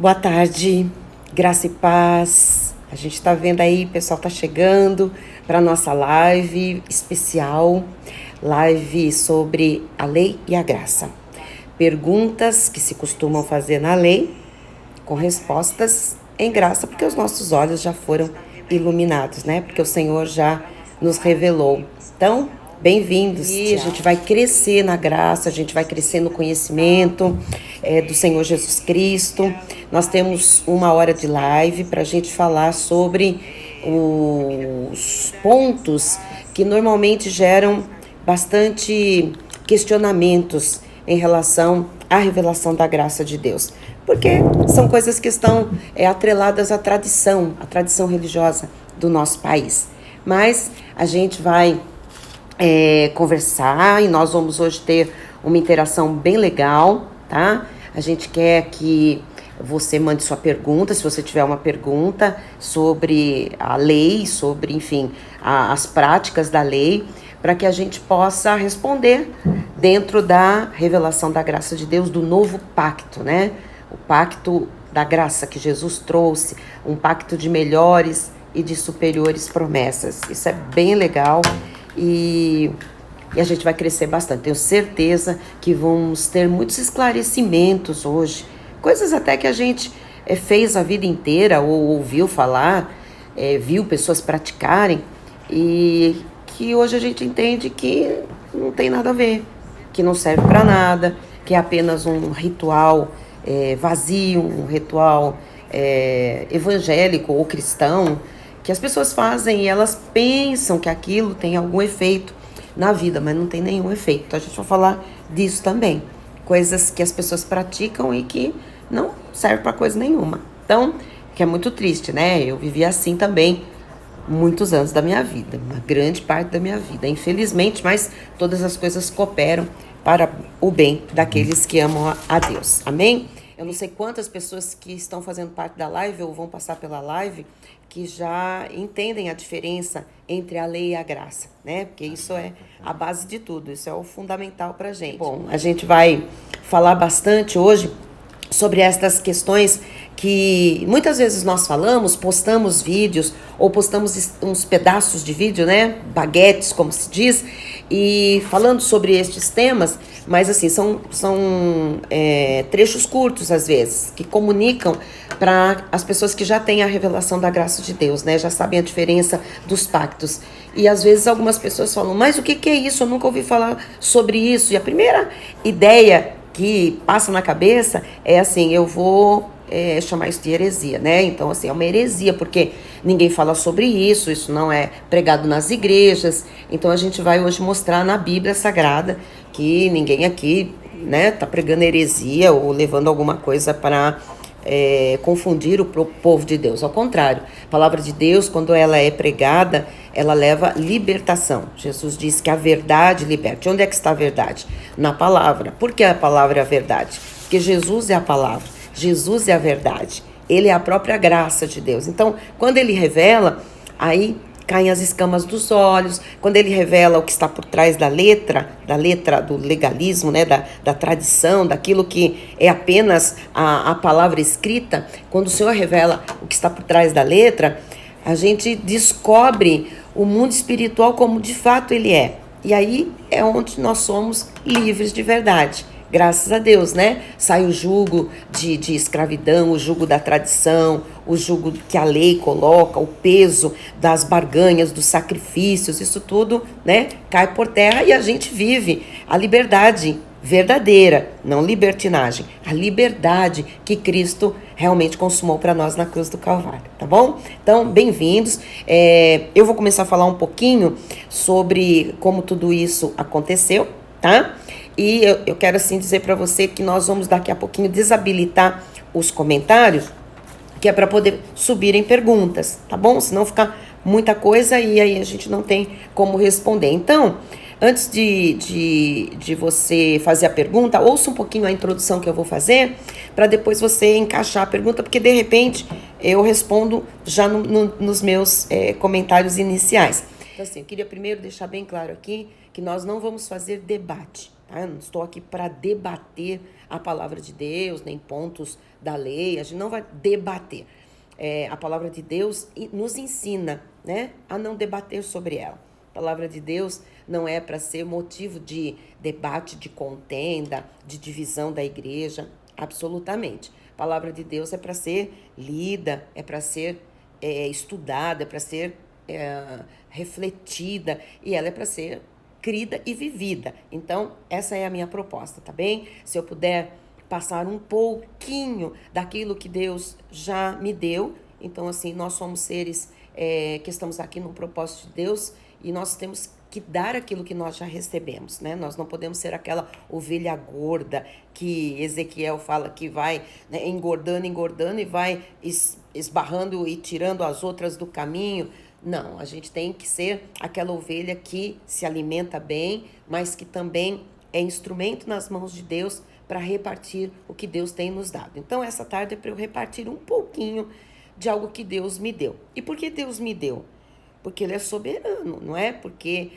Boa tarde, graça e paz. A gente tá vendo aí, o pessoal tá chegando para nossa live especial, live sobre a lei e a graça. Perguntas que se costumam fazer na lei, com respostas em graça, porque os nossos olhos já foram iluminados, né? Porque o Senhor já nos revelou. Então, bem-vindos. E a gente vai crescer na graça, a gente vai crescer no conhecimento do Senhor Jesus Cristo. Nós temos 1 hora de live para a gente falar sobre os pontos que normalmente geram bastante questionamentos em relação à revelação da graça de Deus. Porque são coisas que estão atreladas à tradição religiosa do nosso país. Mas a gente vai conversar e nós vamos hoje ter uma interação bem legal, tá? A gente quer que você mande sua pergunta, se você tiver uma pergunta sobre a lei, sobre, enfim, as práticas da lei, para que a gente possa responder dentro da revelação da graça de Deus, do novo pacto, né? O pacto da graça que Jesus trouxe, um pacto de melhores e de superiores promessas. Isso é bem legal e a gente vai crescer bastante. Tenho certeza que vamos ter muitos esclarecimentos hoje, coisas até que a gente fez a vida inteira ou ouviu falar, viu pessoas praticarem e que hoje a gente entende que não tem nada a ver, que não serve para nada, que é apenas um ritual vazio, um ritual evangélico ou cristão, que as pessoas fazem e elas pensam que aquilo tem algum efeito na vida, mas não tem nenhum efeito. Então a gente vai falar disso também, coisas que as pessoas praticam e que não servem para coisa nenhuma. Então, que é muito triste, né? Eu vivi assim também muitos anos da minha vida, uma grande parte da minha vida, infelizmente, mas todas as coisas cooperam para o bem daqueles que amam a Deus. Amém? Eu não sei quantas pessoas que estão fazendo parte da live ou vão passar pela live que já entendem a diferença entre a lei e a graça, né? Porque isso é a base de tudo, isso é o fundamental para a gente. Bom, a gente vai falar bastante hoje sobre estas questões que muitas vezes nós falamos, postamos vídeos ou postamos uns pedaços de vídeo, né, baguetes, como se diz, e falando sobre estes temas, mas assim, são trechos curtos às vezes, que comunicam para as pessoas que já têm a revelação da graça de Deus, né, já sabem a diferença dos pactos. E às vezes algumas pessoas falam, mas o que é isso? Eu nunca ouvi falar sobre isso. E a primeira ideia que passa na cabeça é assim, eu vou chamar isso de heresia, né? Então, assim, é uma heresia, porque ninguém fala sobre isso, isso não é pregado nas igrejas. Então, a gente vai hoje mostrar na Bíblia Sagrada que ninguém aqui, né, tá pregando heresia ou levando alguma coisa para confundir o povo de Deus. Ao contrário, a palavra de Deus, quando ela é pregada, ela leva libertação. Jesus diz que a verdade liberta. Onde é que está a verdade? Na palavra. Por que a palavra é a verdade? Porque Jesus é a palavra. Jesus é a verdade. Ele é a própria graça de Deus. Então, quando ele revela, aí caem as escamas dos olhos. Quando ele revela o que está por trás da letra do legalismo, né, da tradição, daquilo que é apenas a palavra escrita, quando o Senhor revela o que está por trás da letra, a gente descobre o mundo espiritual como de fato ele é. E aí é onde nós somos livres de verdade. Graças a Deus, né? Sai o jugo de escravidão, o jugo da tradição, o jugo que a lei coloca, o peso das barganhas, dos sacrifícios, isso tudo, né? Cai por terra e a gente vive a liberdade verdadeira, não libertinagem, a liberdade que Cristo realmente consumou para nós na cruz do Calvário, tá bom? Então, bem-vindos. Eu vou começar a falar um pouquinho sobre como tudo isso aconteceu, tá? E eu quero assim dizer para você que nós vamos daqui a pouquinho desabilitar os comentários, que é para poder subirem perguntas, tá bom? Senão fica muita coisa e aí a gente não tem como responder. Então, antes de você fazer a pergunta, ouça um pouquinho a introdução que eu vou fazer, para depois você encaixar a pergunta, porque de repente eu respondo já nos meus comentários iniciais. Então assim, eu queria primeiro deixar bem claro aqui que nós não vamos fazer debate, tá? Eu não estou aqui para debater a palavra de Deus, nem pontos da lei, a gente não vai debater. A palavra de Deus nos ensina, né, a não debater sobre ela. A palavra de Deus não é para ser motivo de debate, de contenda, de divisão da igreja, absolutamente. A palavra de Deus é para ser lida, é para ser estudada, é para ser refletida, e ela é para ser crida e vivida. Então, essa é a minha proposta, tá bem? Se eu puder passar um pouquinho daquilo que Deus já me deu. Então, assim, nós somos seres que estamos aqui no propósito de Deus, e nós temos que dar aquilo que nós já recebemos, né? Nós não podemos ser aquela ovelha gorda que Ezequiel fala que vai, né, engordando e vai esbarrando e tirando as outras do caminho. Não, a gente tem que ser aquela ovelha que se alimenta bem, mas que também é instrumento nas mãos de Deus para repartir o que Deus tem nos dado. Então, essa tarde é para eu repartir um pouquinho de algo que Deus me deu. E por que Deus me deu? Porque Ele é soberano, não é? Porque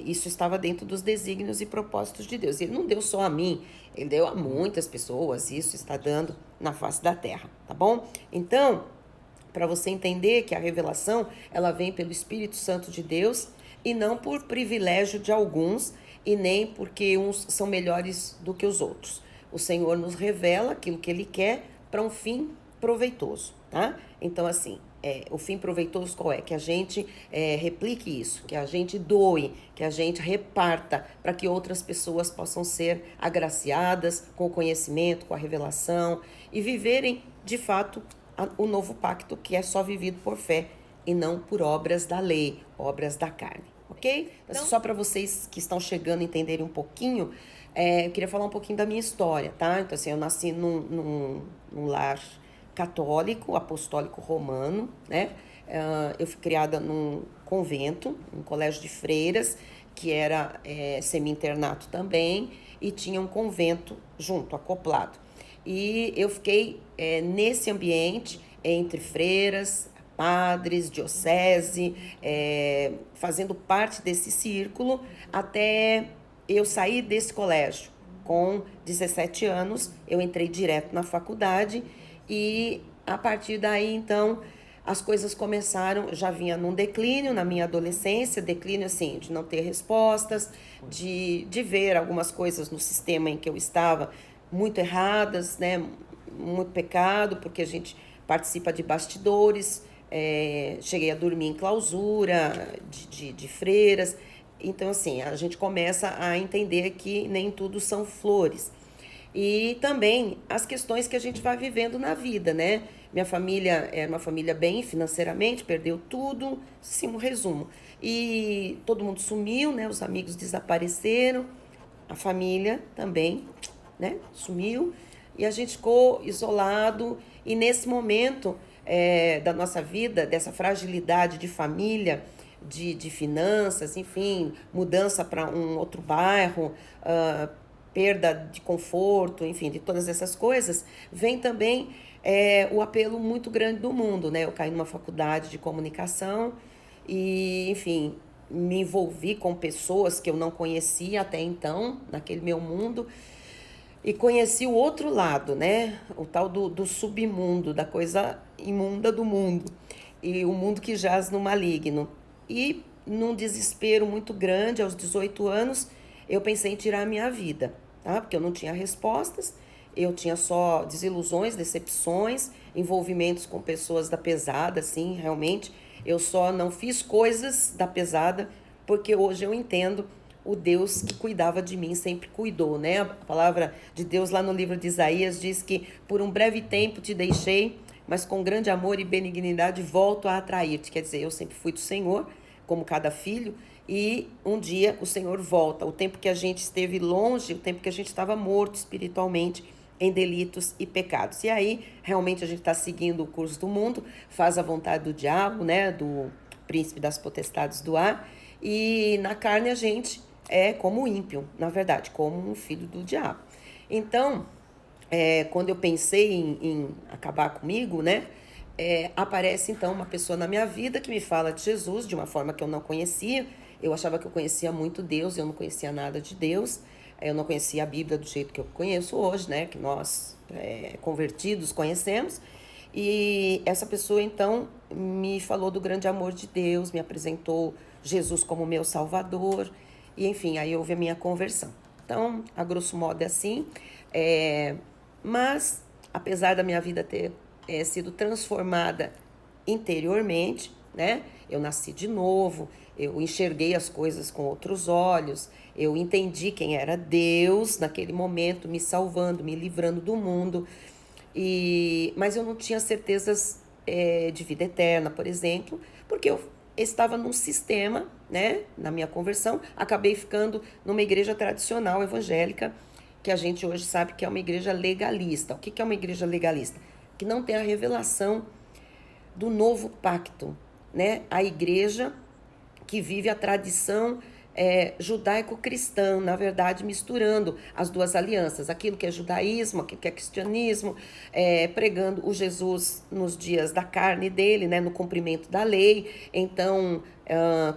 isso estava dentro dos desígnios e propósitos de Deus. Ele não deu só a mim, Ele deu a muitas pessoas, isso está dando na face da terra, tá bom? Então, para você entender que a revelação, ela vem pelo Espírito Santo de Deus, e não por privilégio de alguns, e nem porque uns são melhores do que os outros. O Senhor nos revela aquilo que Ele quer para um fim proveitoso, tá? Então, assim, o fim proveitoso qual é? Que a gente replique isso, que a gente doe, que a gente reparta, para que outras pessoas possam ser agraciadas com o conhecimento, com a revelação, e viverem, de fato, o novo pacto, que é só vivido por fé e não por obras da lei, obras da carne. Ok? Então, só para vocês que estão chegando entenderem um pouquinho, eu queria falar um pouquinho da minha história, tá? Então, assim, eu nasci num lar católico, apostólico romano, né? Eu fui criada num convento, um colégio de freiras, que era semi-internato também, e tinha um convento junto, acoplado. E eu fiquei nesse ambiente, entre freiras, padres, diocese, fazendo parte desse círculo, até eu sair desse colégio. Com 17 anos, eu entrei direto na faculdade, e a partir daí, então, as coisas começaram, já vinha num declínio na minha adolescência, declínio assim, de não ter respostas, de ver algumas coisas no sistema em que eu estava muito erradas, né, muito pecado, porque a gente participa de bastidores, cheguei a dormir em clausura de freiras. Então, assim, a gente começa a entender que nem tudo são flores. E também as questões que a gente vai vivendo na vida, né? Minha família era uma família bem financeiramente, perdeu tudo, sim, um resumo. E todo mundo sumiu, né? Os amigos desapareceram, a família também, né? Sumiu, e a gente ficou isolado. E nesse momento da nossa vida, dessa fragilidade de família, de finanças, enfim, mudança para um outro bairro, perda de conforto, enfim, de todas essas coisas, vem também o apelo muito grande do mundo, né? Eu caí numa faculdade de comunicação e, enfim, me envolvi com pessoas que eu não conhecia até então, naquele meu mundo, e conheci o outro lado, né? O tal do submundo, da coisa imunda do mundo, e o mundo que jaz no maligno. E num desespero muito grande, aos 18 anos, eu pensei em tirar a minha vida, tá? Porque eu não tinha respostas, eu tinha só desilusões, decepções, envolvimentos com pessoas da pesada, assim, realmente. Eu só não fiz coisas da pesada porque hoje eu entendo o Deus que cuidava de mim, sempre cuidou, né? A palavra de Deus lá no livro de Isaías diz que por um breve tempo te deixei, mas com grande amor e benignidade volto a atrair-te. Quer dizer, eu sempre fui do Senhor, como cada filho, e um dia o Senhor volta. O tempo que a gente esteve longe, o tempo que a gente estava morto espiritualmente, em delitos e pecados. E aí, realmente, a gente está seguindo o curso do mundo, faz a vontade do diabo, né? Do príncipe das potestades do ar, e na carne a gente é como o ímpio, na verdade, como um filho do diabo. Então, quando eu pensei em acabar comigo, né, aparece então uma pessoa na minha vida que me fala de Jesus de uma forma que eu não conhecia. Eu achava que eu conhecia muito Deus, eu não conhecia nada de Deus, Eu não conhecia a Bíblia do jeito que eu conheço hoje, né? Que nós, convertidos, conhecemos. E essa pessoa, então, me falou do grande amor de Deus, me apresentou Jesus como meu Salvador. E, enfim, aí houve a minha conversão. Então, a grosso modo é assim. Mas, apesar da minha vida ter sido transformada interiormente, né? Eu nasci de novo, eu enxerguei as coisas com outros olhos, eu entendi quem era Deus naquele momento, me salvando, me livrando do mundo. Mas eu não tinha certezas de vida eterna, por exemplo, porque eu estava num sistema, né? Na minha conversão, acabei ficando numa igreja tradicional evangélica, que a gente hoje sabe que é uma igreja legalista. O que é uma igreja legalista? Que não tem a revelação do novo pacto, né? A igreja que vive a tradição judaico-cristã, na verdade, misturando as duas alianças, aquilo que é judaísmo, aquilo que é cristianismo, pregando o Jesus nos dias da carne dele, né, no cumprimento da lei, então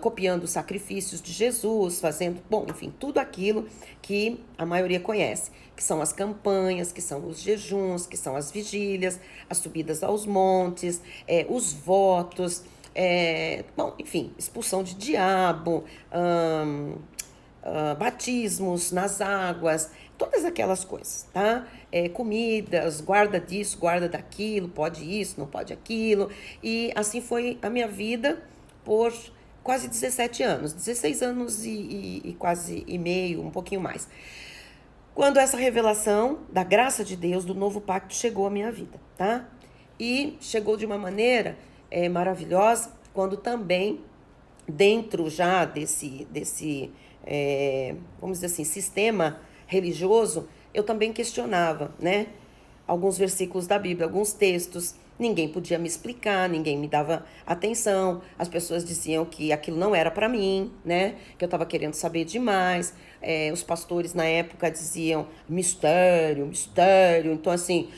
copiando os sacrifícios de Jesus, fazendo, bom, enfim, tudo aquilo que a maioria conhece, que são as campanhas, que são os jejuns, que são as vigílias, as subidas aos montes, os votos, bom, enfim, expulsão de diabo, batismos nas águas, todas aquelas coisas, tá? Comidas, guarda disso, guarda daquilo, pode isso, não pode aquilo. E assim foi a minha vida por quase 17 anos, 16 anos e quase e meio, um pouquinho mais. Quando essa revelação da graça de Deus, do novo pacto, chegou à minha vida, tá? E chegou de uma maneira maravilhosa, quando também, dentro já desse vamos dizer assim, sistema religioso, eu também questionava, né? Alguns versículos da Bíblia, alguns textos, ninguém podia me explicar, ninguém me dava atenção, as pessoas diziam que aquilo não era para mim, né? Que eu estava querendo saber demais, os pastores na época diziam mistério, mistério, então assim,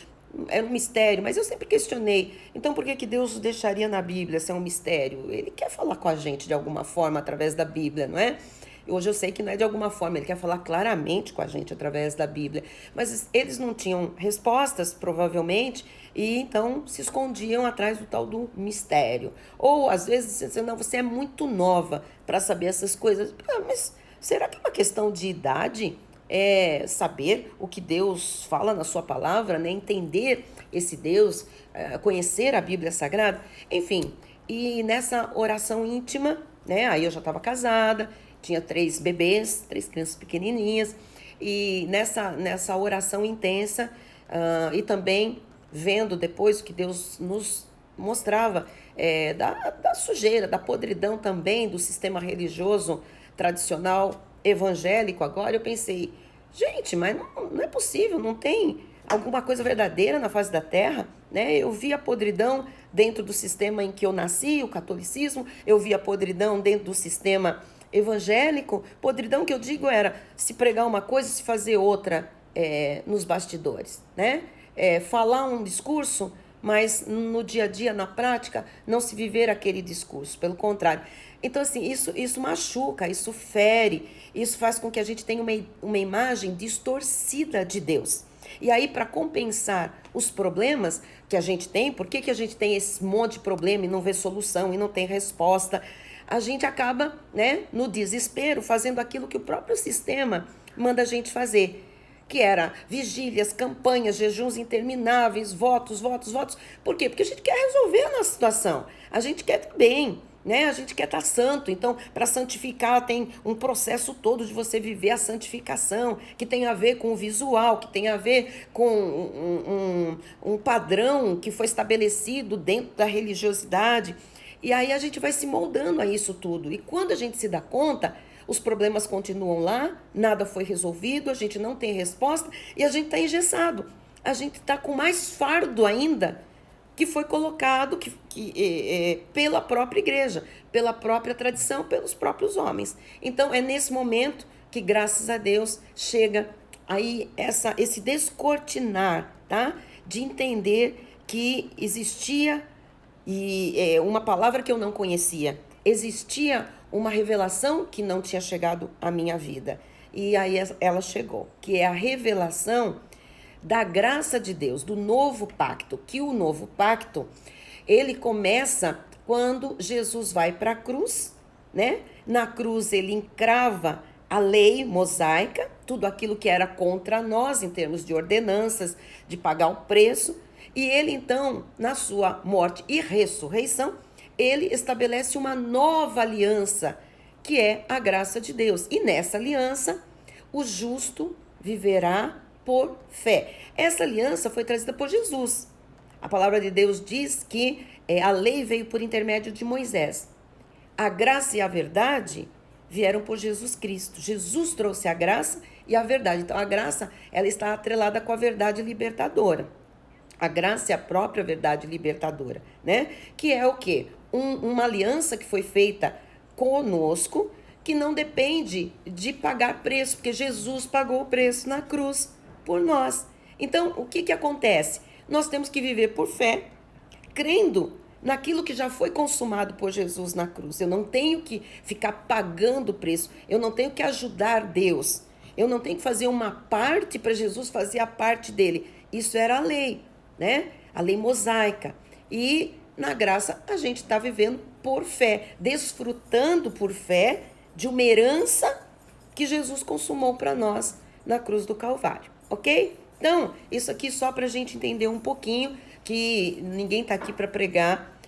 era um mistério, mas eu sempre questionei, então por que Deus deixaria na Bíblia ser um mistério? Ele quer falar com a gente de alguma forma através da Bíblia, não é? Hoje eu sei que não é de alguma forma, ele quer falar claramente com a gente através da Bíblia. Mas eles não tinham respostas, provavelmente, e então se escondiam atrás do tal do mistério. Ou às vezes dizendo, não, você é muito nova para saber essas coisas. Mas será que é uma questão de idade? Saber o que Deus fala na sua palavra, né? Entender esse Deus, conhecer a Bíblia Sagrada, enfim. E nessa oração íntima, né? Aí eu já estava casada, tinha 3 bebês, 3 crianças pequenininhas, e nessa oração intensa, e também vendo depois o que Deus nos mostrava da sujeira, da podridão também do sistema religioso tradicional evangélico agora, eu pensei, gente, mas não é possível, não tem alguma coisa verdadeira na face da terra, né? Eu vi a podridão dentro do sistema em que eu nasci, o catolicismo, eu vi a podridão dentro do sistema evangélico. Podridão que eu digo era se pregar uma coisa e se fazer outra nos bastidores, né? Falar um discurso, mas no dia a dia, na prática, não se viver aquele discurso, pelo contrário. Então, assim, isso machuca, isso fere, isso faz com que a gente tenha uma imagem distorcida de Deus. E aí, para compensar os problemas que a gente tem, por que a gente tem esse monte de problema e não vê solução e não tem resposta? A gente acaba, né, no desespero, fazendo aquilo que o próprio sistema manda a gente fazer, que era vigílias, campanhas, jejuns intermináveis, votos. Por quê? Porque a gente quer resolver a nossa situação, a gente quer estar bem, né? A gente quer estar santo. Então, para santificar tem um processo todo de você viver a santificação, que tem a ver com o visual, que tem a ver com um padrão que foi estabelecido dentro da religiosidade. E aí a gente vai se moldando a isso tudo. E quando a gente se dá conta, os problemas continuam lá, nada foi resolvido, a gente não tem resposta e a gente está engessado. A gente está com mais fardo ainda que foi colocado pela própria igreja, pela própria tradição, pelos próprios homens. Então é nesse momento que, graças a Deus, chega aí esse descortinar, tá? De entender que existia uma palavra que eu não conhecia, existia uma revelação que não tinha chegado à minha vida. e aí ela chegou, que é a revelação da graça de Deus, do novo pacto, que o novo pacto, ele começa quando Jesus vai para a cruz, né? Na cruz ele encrava a lei mosaica, tudo aquilo que era contra nós em termos de ordenanças, de pagar o preço, e ele então, na sua morte e ressurreição, ele estabelece uma nova aliança, que é a graça de Deus. E nessa aliança, o justo viverá por fé. Essa aliança foi trazida por Jesus. A palavra de Deus diz que a lei veio por intermédio de Moisés. A graça e a verdade vieram por Jesus Cristo. Jesus trouxe a graça e a verdade. Então a graça, ela está atrelada com a verdade libertadora. A graça é a própria verdade libertadora, né? Que é o quê? Uma aliança que foi feita conosco, que não depende de pagar preço, porque Jesus pagou o preço na cruz por nós. Então, o que acontece? Nós temos que viver por fé, crendo naquilo que já foi consumado por Jesus na cruz. Eu não tenho que ficar pagando o preço, eu não tenho que ajudar Deus, eu não tenho que fazer uma parte para Jesus fazer a parte dele. Isso era a lei, né? A lei mosaica. E na graça a gente está vivendo por fé, desfrutando por fé de uma herança que Jesus consumou para nós na cruz do Calvário, ok? Então, isso aqui só para a gente entender um pouquinho, que ninguém está aqui para pregar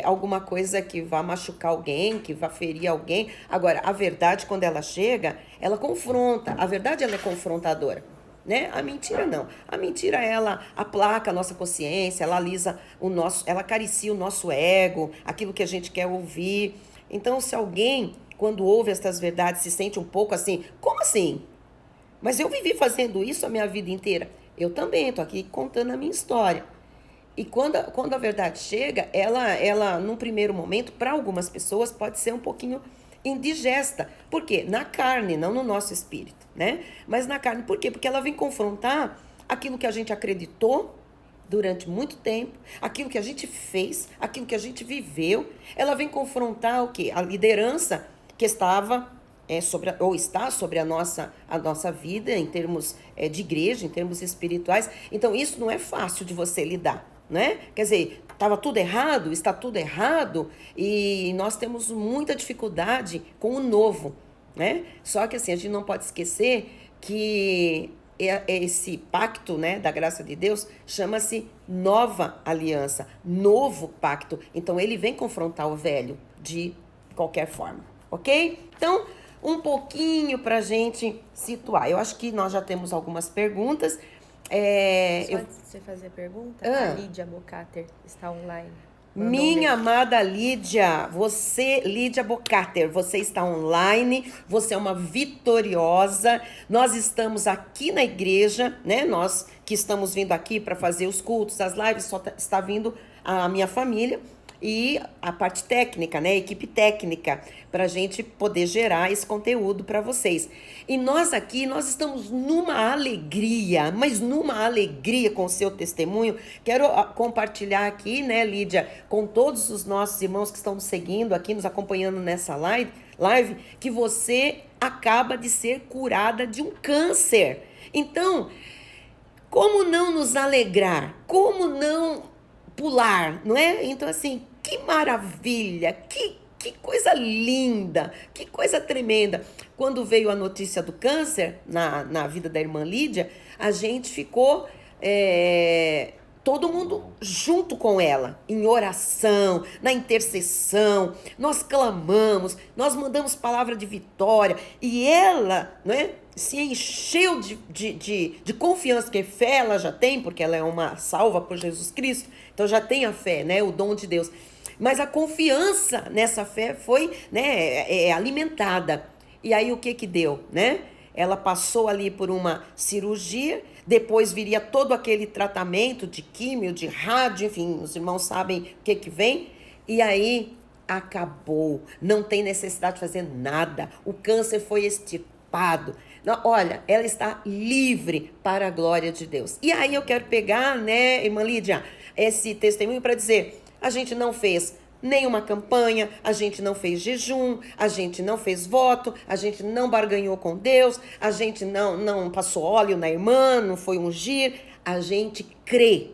alguma coisa que vá machucar alguém, que vá ferir alguém. Agora, a verdade, quando ela chega, ela confronta. A verdade, ela é confrontadora, né? A mentira não. A mentira, ela aplaca a nossa consciência, ela alisa o nosso, ela acaricia o nosso ego, aquilo que a gente quer ouvir. Então, se alguém, quando ouve estas verdades, se sente um pouco assim, como assim? Mas eu vivi fazendo isso a minha vida inteira. Eu também estou aqui contando a minha história. E quando a verdade chega, ela num primeiro momento, para algumas pessoas, pode ser um pouquinho indigesta. Por quê? Na carne, não no nosso espírito, né? Mas na carne. Por quê? Porque ela vem confrontar aquilo que a gente acreditou durante muito tempo, aquilo que a gente fez, aquilo que a gente viveu. Ela vem confrontar o quê? A liderança que estava ou está sobre a nossa vida em termos de igreja, em termos espirituais. Então isso não é fácil de você lidar, né? Quer dizer, estava tudo errado, está tudo errado, e nós temos muita dificuldade com o novo, né? Só que assim, a gente não pode esquecer que esse pacto, né, da graça de Deus chama-se nova aliança, novo pacto. Então ele vem confrontar o velho de qualquer forma, ok? Então, um pouquinho para a gente situar. Eu acho que nós já temos algumas perguntas. Só antes de você fazer a pergunta, a Lídia Bocater está online. Minha amada Lídia, Lídia Bocater, você está online, você é uma vitoriosa. Nós estamos aqui na igreja, né? Nós que estamos vindo aqui para fazer os cultos, as lives, só está vindo a minha família e a parte técnica, né? A equipe técnica, para a gente poder gerar esse conteúdo para vocês. E nós aqui, nós estamos numa alegria, mas numa alegria com o seu testemunho. Quero compartilhar aqui, né, Lídia, com todos os nossos irmãos que estão nos seguindo aqui, nos acompanhando nessa live, que você acaba de ser curada de um câncer. Então, como não nos alegrar? Como não pular, não é? Então, assim, que maravilha, que coisa linda, que coisa tremenda. Quando veio a notícia do câncer na vida da irmã Lídia, a gente ficou todo mundo junto com ela, em oração, na intercessão. Nós clamamos, nós mandamos palavra de vitória, e ela, né, se encheu de confiança, porque fé ela já tem, porque ela é uma salva por Jesus Cristo, então já tem a fé, né, o dom de Deus. Mas a confiança nessa fé foi, né, alimentada. E aí o que deu, né? Ela passou ali por uma cirurgia, depois viria todo aquele tratamento de químio, de rádio, enfim, os irmãos sabem o que vem. E aí acabou, não tem necessidade de fazer nada. O câncer foi extirpado. Não, olha, ela está livre para a glória de Deus. E aí eu quero pegar, né, irmã Lídia, esse testemunho para dizer, a gente não fez nenhuma campanha, a gente não fez jejum, a gente não fez voto, a gente não barganhou com Deus, a gente não passou óleo na irmã, não foi ungir. A gente crê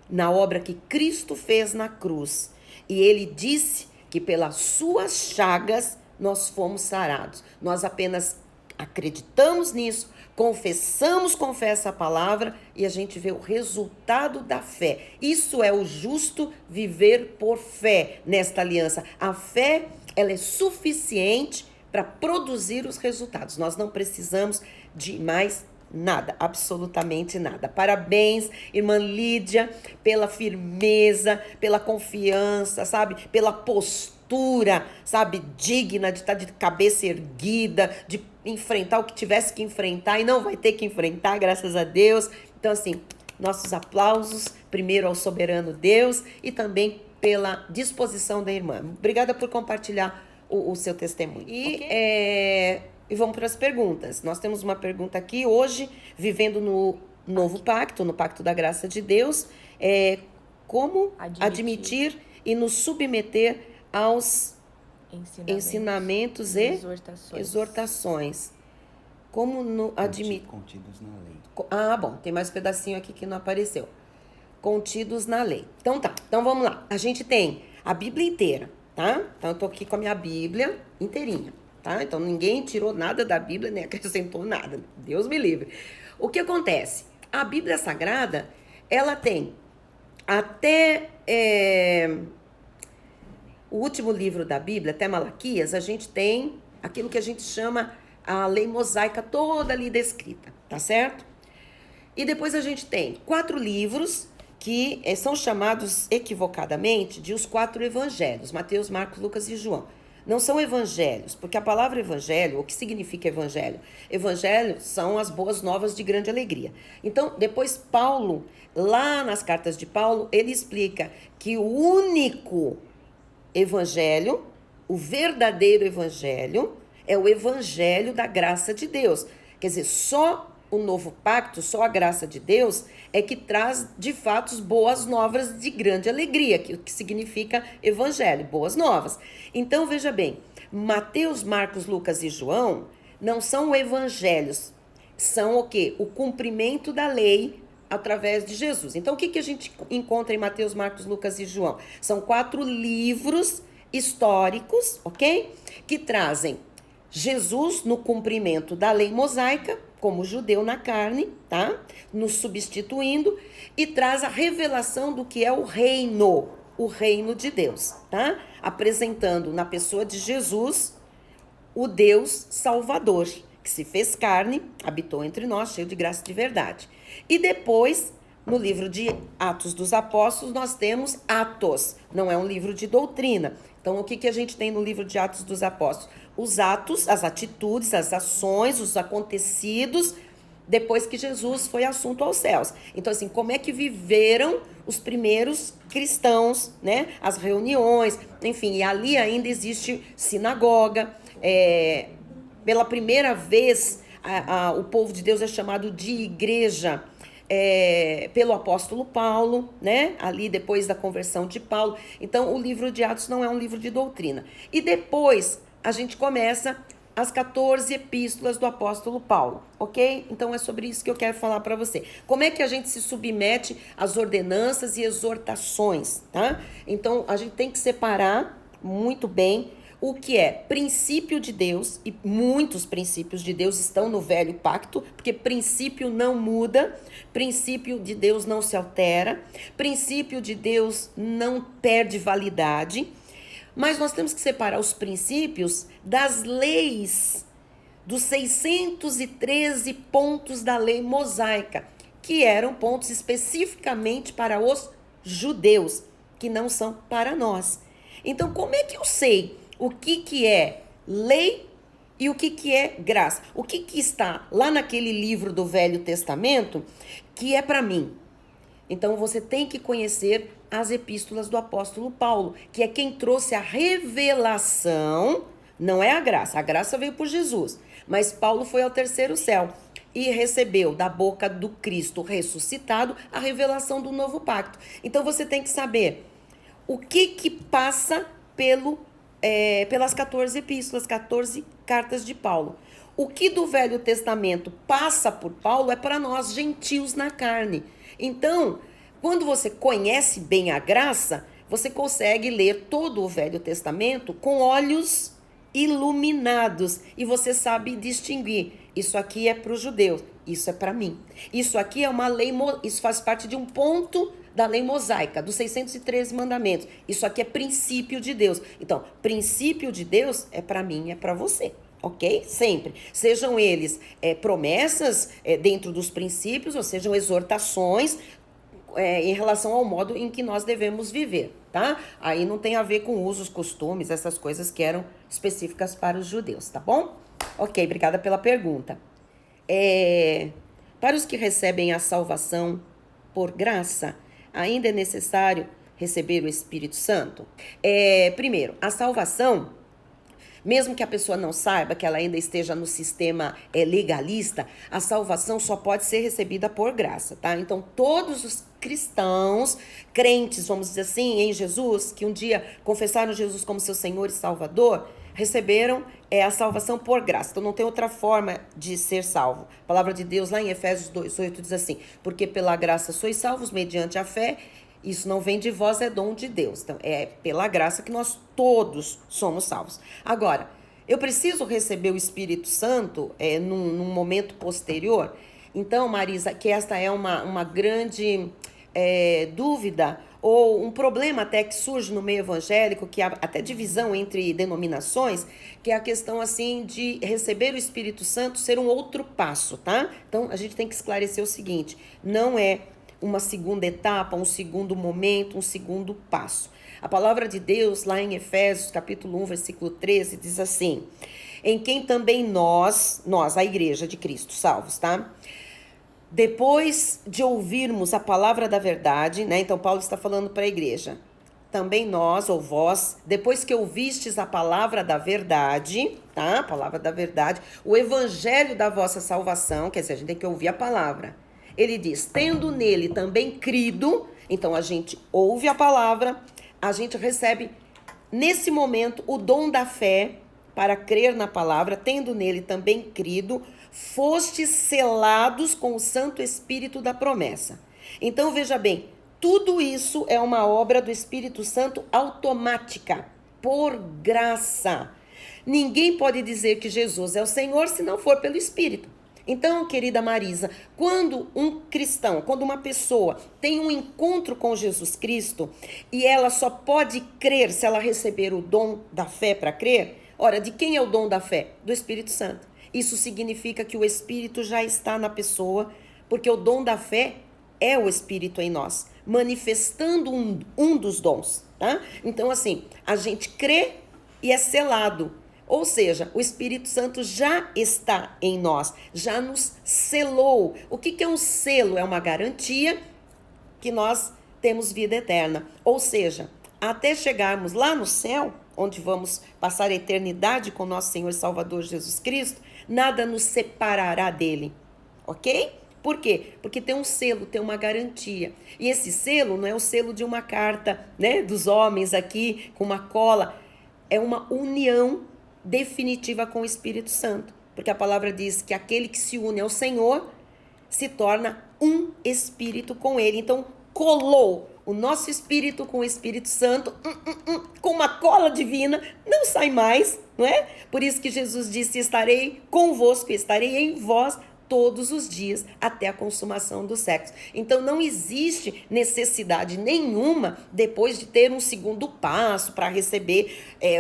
na obra que Cristo fez na cruz. E ele disse que pelas suas chagas nós fomos sarados. Nós apenas acreditamos nisso, confessa a palavra e a gente vê o resultado da fé. Isso é o justo viver por fé nesta aliança. A fé, ela é suficiente para produzir os resultados. Nós não precisamos de mais nada, absolutamente nada. Parabéns, irmã Lídia, pela firmeza, pela confiança, sabe? Pela postura, sabe? Digna de estar de cabeça erguida, de enfrentar o que tivesse que enfrentar e não vai ter que enfrentar, graças a Deus. Então, assim, nossos aplausos, primeiro ao soberano Deus e também pela disposição da irmã. Obrigada por compartilhar o seu testemunho. E vamos para as perguntas. Nós temos uma pergunta aqui hoje, vivendo no novo pacto, no pacto da graça de Deus, como admitir e nos submeter aos ensinamentos e exortações. Como admitir... Contidos na lei. Ah, bom, tem mais um pedacinho aqui que não apareceu. Contidos na lei. Então tá, então vamos lá. A gente tem a Bíblia inteira, tá? Então eu tô aqui com a minha Bíblia inteirinha. Tá? Então ninguém tirou nada da Bíblia, nem acrescentou nada. Deus me livre. O que acontece? A Bíblia Sagrada, ela tem até o último livro da Bíblia, até Malaquias, a gente tem aquilo que a gente chama a lei mosaica toda ali descrita, tá certo? E depois a gente tem 4 livros que são chamados equivocadamente de os 4 evangelhos, Mateus, Marcos, Lucas e João. Não são evangelhos, porque a palavra evangelho, o que significa evangelho? Evangelho são as boas novas de grande alegria. Então, depois Paulo, lá nas cartas de Paulo, ele explica que o único evangelho, o verdadeiro evangelho, é o evangelho da graça de Deus. Quer dizer, só o novo pacto, só a graça de Deus é que traz, de fato, boas novas de grande alegria, que significa evangelho, boas novas. Então, veja bem, Mateus, Marcos, Lucas e João não são evangelhos, são o quê? O cumprimento da lei através de Jesus. Então, o que a gente encontra em Mateus, Marcos, Lucas e João? São 4 livros históricos, ok? Que trazem Jesus no cumprimento da lei mosaica, como judeu na carne, tá? Nos substituindo, e traz a revelação do que é o reino de Deus, tá? Apresentando na pessoa de Jesus o Deus Salvador, que se fez carne, habitou entre nós, cheio de graça e de verdade. E depois, no livro de Atos dos Apóstolos, nós temos Atos, não é um livro de doutrina. Então, o que a gente tem no livro de Atos dos Apóstolos? Os atos, as atitudes, as ações, os acontecidos, depois que Jesus foi assunto aos céus. Então, assim, como é que viveram os primeiros cristãos, né? As reuniões, enfim, e ali ainda existe sinagoga. Pela primeira vez, o povo de Deus é chamado de igreja, pelo apóstolo Paulo, né? Ali depois da conversão de Paulo. Então, o livro de Atos não é um livro de doutrina. E depois a gente começa as 14 epístolas do apóstolo Paulo, ok? Então é sobre isso que eu quero falar para você. Como é que a gente se submete às ordenanças e exortações, tá? Então a gente tem que separar muito bem o que é princípio de Deus, e muitos princípios de Deus estão no velho pacto, porque princípio não muda, princípio de Deus não se altera, princípio de Deus não perde validade. Mas nós temos que separar os princípios das leis, dos 613 pontos da lei mosaica, que eram pontos especificamente para os judeus, que não são para nós. Então, como é que eu sei o que é lei e o que é graça? O que está lá naquele livro do Velho Testamento que é para mim? Então, você tem que conhecer as epístolas do apóstolo Paulo, que é quem trouxe a revelação, não é a graça veio por Jesus, mas Paulo foi ao terceiro céu e recebeu da boca do Cristo ressuscitado a revelação do novo pacto. Então, você tem que saber o que passa pelas 14 epístolas, 14 cartas de Paulo. O que do Velho Testamento passa por Paulo é para nós, gentios na carne. Então, quando você conhece bem a graça, você consegue ler todo o Velho Testamento com olhos iluminados. E você sabe distinguir. Isso aqui é para os judeus, isso é para mim. Isso aqui é uma lei, isso faz parte de um ponto da lei mosaica, dos 613 mandamentos. Isso aqui é princípio de Deus. Então, princípio de Deus é para mim, é para você. Ok? Sempre. Sejam eles promessas dentro dos princípios, ou sejam exortações em relação ao modo em que nós devemos viver, tá? Aí não tem a ver com usos, costumes, essas coisas que eram específicas para os judeus, tá bom? Ok, obrigada pela pergunta. Para os que recebem a salvação por graça, ainda é necessário receber o Espírito Santo? Primeiro, a salvação, mesmo que a pessoa não saiba, que ela ainda esteja no sistema legalista, a salvação só pode ser recebida por graça, tá? Então, todos os cristãos, crentes, vamos dizer assim, em Jesus, que um dia confessaram Jesus como seu Senhor e Salvador, receberam a salvação por graça. Então, não tem outra forma de ser salvo. A palavra de Deus, lá em Efésios 2:8, diz assim: porque pela graça sois salvos mediante a fé. Isso não vem de vós, é dom de Deus. Então, é pela graça que nós todos somos salvos. Agora, eu preciso receber o Espírito Santo num momento posterior? Então, Marisa, que esta é uma grande dúvida, ou um problema até que surge no meio evangélico, que há até divisão entre denominações, que é a questão, assim, de receber o Espírito Santo ser um outro passo, tá? Então, a gente tem que esclarecer o seguinte: não é uma segunda etapa, um segundo momento, um segundo passo. A palavra de Deus, lá em Efésios, capítulo 1, versículo 13, diz assim: em quem também nós, a igreja de Cristo, salvos, tá? Depois de ouvirmos a palavra da verdade, né? Então, Paulo está falando para a igreja. Também nós, ou vós, depois que ouvistes a palavra da verdade, tá? A palavra da verdade, o evangelho da vossa salvação, quer dizer, a gente tem que ouvir a palavra. Ele diz, tendo nele também crido, então a gente ouve a palavra, a gente recebe nesse momento o dom da fé para crer na palavra, tendo nele também crido, fostes selados com o Santo Espírito da promessa. Então veja bem, tudo isso é uma obra do Espírito Santo automática, por graça. Ninguém pode dizer que Jesus é o Senhor se não for pelo Espírito. Então, querida Marisa, quando um cristão, quando uma pessoa tem um encontro com Jesus Cristo e ela só pode crer se ela receber o dom da fé para crer, ora, de quem é o dom da fé? Do Espírito Santo. Isso significa que o Espírito já está na pessoa, porque o dom da fé é o Espírito em nós, manifestando um dos dons, tá? Então, assim, a gente crê e é selado. Ou seja, o Espírito Santo já está em nós, já nos selou. O que é um selo? É uma garantia que nós temos vida eterna. Ou seja, até chegarmos lá no céu, onde vamos passar a eternidade com nosso Senhor e Salvador Jesus Cristo, nada nos separará dele, ok? Por quê? Porque tem um selo, tem uma garantia. E esse selo não é o selo de uma carta, né, dos homens aqui, com uma cola. É uma união definitiva com o Espírito Santo, porque a palavra diz que aquele que se une ao Senhor se torna um espírito com ele. Então colou o nosso espírito com o Espírito Santo, com uma cola divina, não sai mais, não é? Por isso que Jesus disse: estarei convosco, estarei em vós todos os dias até a consumação dos séculos. Então não existe necessidade nenhuma depois de ter um segundo passo para receber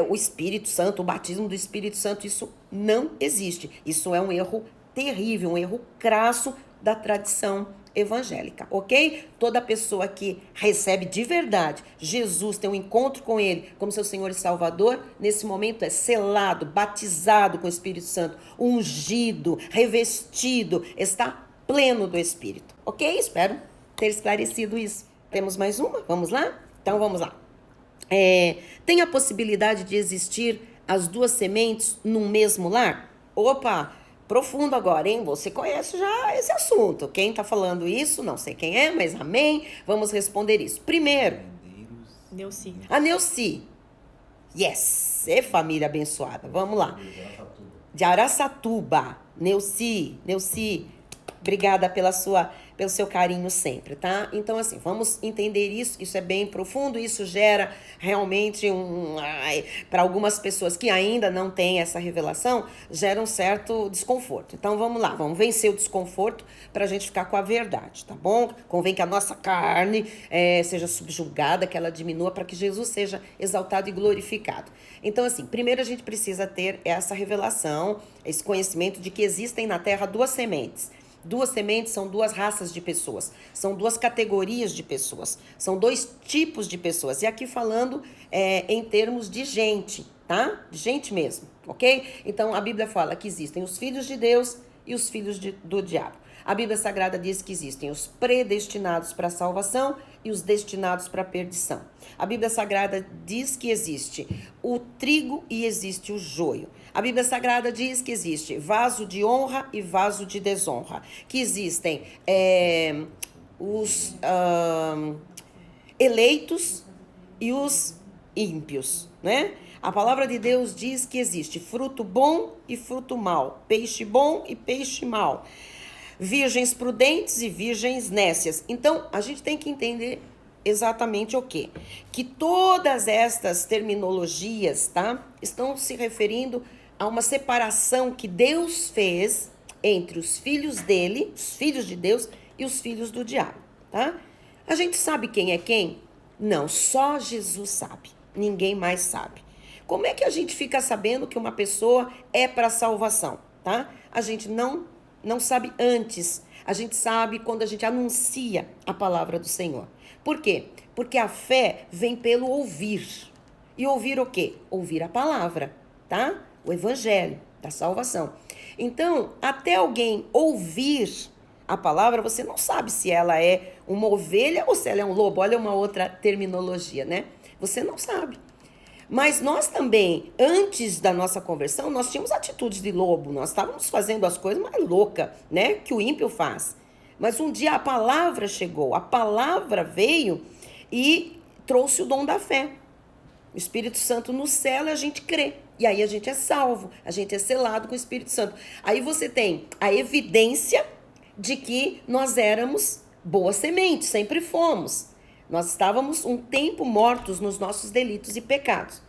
o Espírito Santo, o batismo do Espírito Santo. Isso não existe. Isso é um erro terrível, um erro crasso da tradição evangélica, ok? Toda pessoa que recebe de verdade Jesus, tem um encontro com ele como seu Senhor e Salvador, nesse momento é selado, batizado com o Espírito Santo, ungido, revestido, está pleno do Espírito, ok? Espero ter esclarecido isso. Temos mais uma? Vamos lá? Então vamos lá. Tem a possibilidade de existir as duas sementes num mesmo lar? Opa! Profundo agora, hein? Você conhece já esse assunto. Quem tá falando isso, não sei quem é, mas amém. Vamos responder isso. Primeiro, Neuci. A Neuci. Yes! É família abençoada. Vamos lá. De Araçatuba. Neuci. Obrigada pelo seu carinho sempre, tá? Então, assim, vamos entender isso é bem profundo, isso gera realmente para algumas pessoas que ainda não têm essa revelação, gera um certo desconforto. Então, vamos lá, vamos vencer o desconforto pra gente ficar com a verdade, tá bom? Convém que a nossa carne seja subjugada, que ela diminua para que Jesus seja exaltado e glorificado. Então, assim, primeiro a gente precisa ter essa revelação, esse conhecimento de que existem na Terra duas sementes. Duas sementes são duas raças de pessoas, são duas categorias de pessoas, são dois tipos de pessoas. E aqui falando em termos de gente, tá? De gente mesmo, ok? Então a Bíblia fala que existem os filhos de Deus e os filhos do diabo. A Bíblia Sagrada diz que existem os predestinados para a salvação e os destinados para a perdição. A Bíblia Sagrada diz que existe o trigo e existe o joio. A Bíblia Sagrada diz que existe vaso de honra e vaso de desonra. Que existem os eleitos e os ímpios, né? A palavra de Deus diz que existe fruto bom e fruto mau, peixe bom e peixe mau, virgens prudentes e virgens nécias. Então, a gente tem que entender exatamente o quê? Que todas estas terminologias, tá? Estão se referindo a uma separação que Deus fez entre os filhos dele, os filhos de Deus e os filhos do diabo, tá? A gente sabe quem é quem? Não, só Jesus sabe. Ninguém mais sabe. Como é que a gente fica sabendo que uma pessoa é para salvação, tá? A gente não sabe antes. A gente sabe quando a gente anuncia a palavra do Senhor. Por quê? Porque a fé vem pelo ouvir. E ouvir o quê? Ouvir a palavra, tá? O evangelho da salvação. Então, até alguém ouvir a palavra, você não sabe se ela é uma ovelha ou se ela é um lobo. Olha uma outra terminologia, né? Você não sabe. Mas nós também, antes da nossa conversão, nós tínhamos atitudes de lobo. Nós estávamos fazendo as coisas mais loucas, né? Que o ímpio faz. Mas um dia a palavra chegou. A palavra veio e trouxe o dom da fé. O Espírito Santo nos sela e a gente crê. E aí a gente é salvo. A gente é selado com o Espírito Santo. Aí você tem a evidência de que nós éramos boas sementes. Sempre fomos. Nós estávamos um tempo mortos nos nossos delitos e pecados.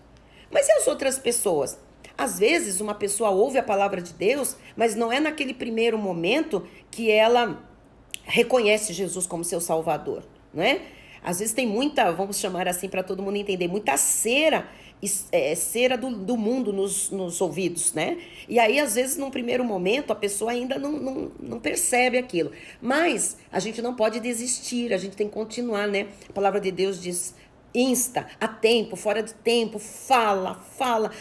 Mas e as outras pessoas? Às vezes uma pessoa ouve a palavra de Deus, mas não é naquele primeiro momento que ela reconhece Jesus como seu Salvador, não é? Às vezes tem muita, vamos chamar assim para todo mundo entender, muita cera do mundo nos ouvidos, né? E aí, às vezes, num primeiro momento, a pessoa ainda não percebe aquilo. Mas a gente não pode desistir, a gente tem que continuar, né? A palavra de Deus diz: insta, a tempo, fora de tempo, fala,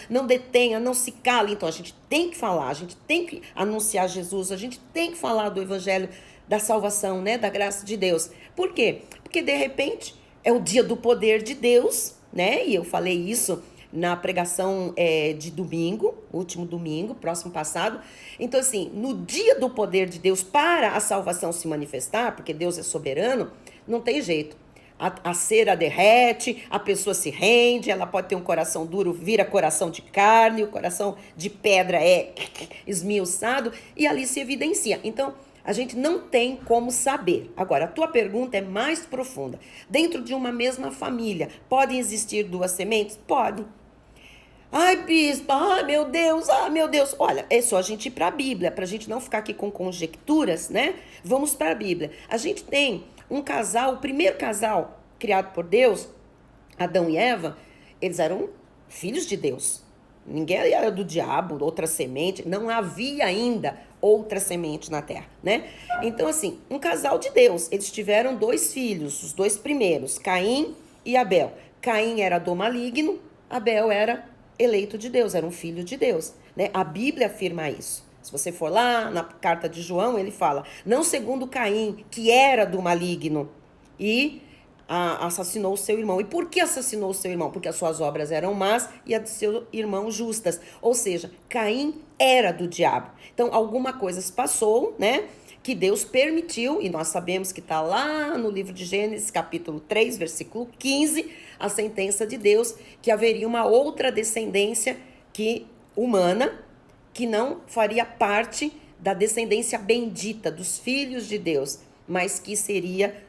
não detenha, não se cale. Então, a gente tem que falar, a gente tem que anunciar Jesus, a gente tem que falar do evangelho da salvação, né? Da graça de Deus. Por quê? Porque, de repente, é o dia do poder de Deus, né? E eu falei isso na pregação de domingo, último domingo, próximo passado. Então, assim, no dia do poder de Deus para a salvação se manifestar, porque Deus é soberano, não tem jeito. A cera derrete, a pessoa se rende, ela pode ter um coração duro, vira coração de carne, o coração de pedra é esmiuçado, e ali se evidencia. Então, a gente não tem como saber. Agora, a tua pergunta é mais profunda. Dentro de uma mesma família, podem existir duas sementes? Pode. Ai, bispo, ai, meu Deus. Olha, é só a gente ir para a Bíblia, para a gente não ficar aqui com conjecturas, né? Vamos para a Bíblia. A gente tem um casal, o primeiro casal criado por Deus, Adão e Eva, eles eram filhos de Deus. Ninguém era do diabo, outra semente, não havia ainda outra semente na terra, né? Então, assim, um casal de Deus, eles tiveram dois filhos, os dois primeiros, Caim e Abel. Caim era do maligno, Abel era eleito de Deus, era um filho de Deus, né? A Bíblia afirma isso. Se você for lá na carta de João, ele fala, não segundo Caim, que era do maligno, e assassinou o seu irmão. E por que assassinou o seu irmão? Porque as suas obras eram más e as de seu irmão justas. Ou seja, Caim era do diabo. Então, alguma coisa se passou, né? que Deus permitiu, e nós sabemos que está lá no livro de Gênesis, capítulo 3, versículo 15, a sentença de Deus, que haveria uma outra descendência humana, que não faria parte da descendência bendita dos filhos de Deus, mas que seria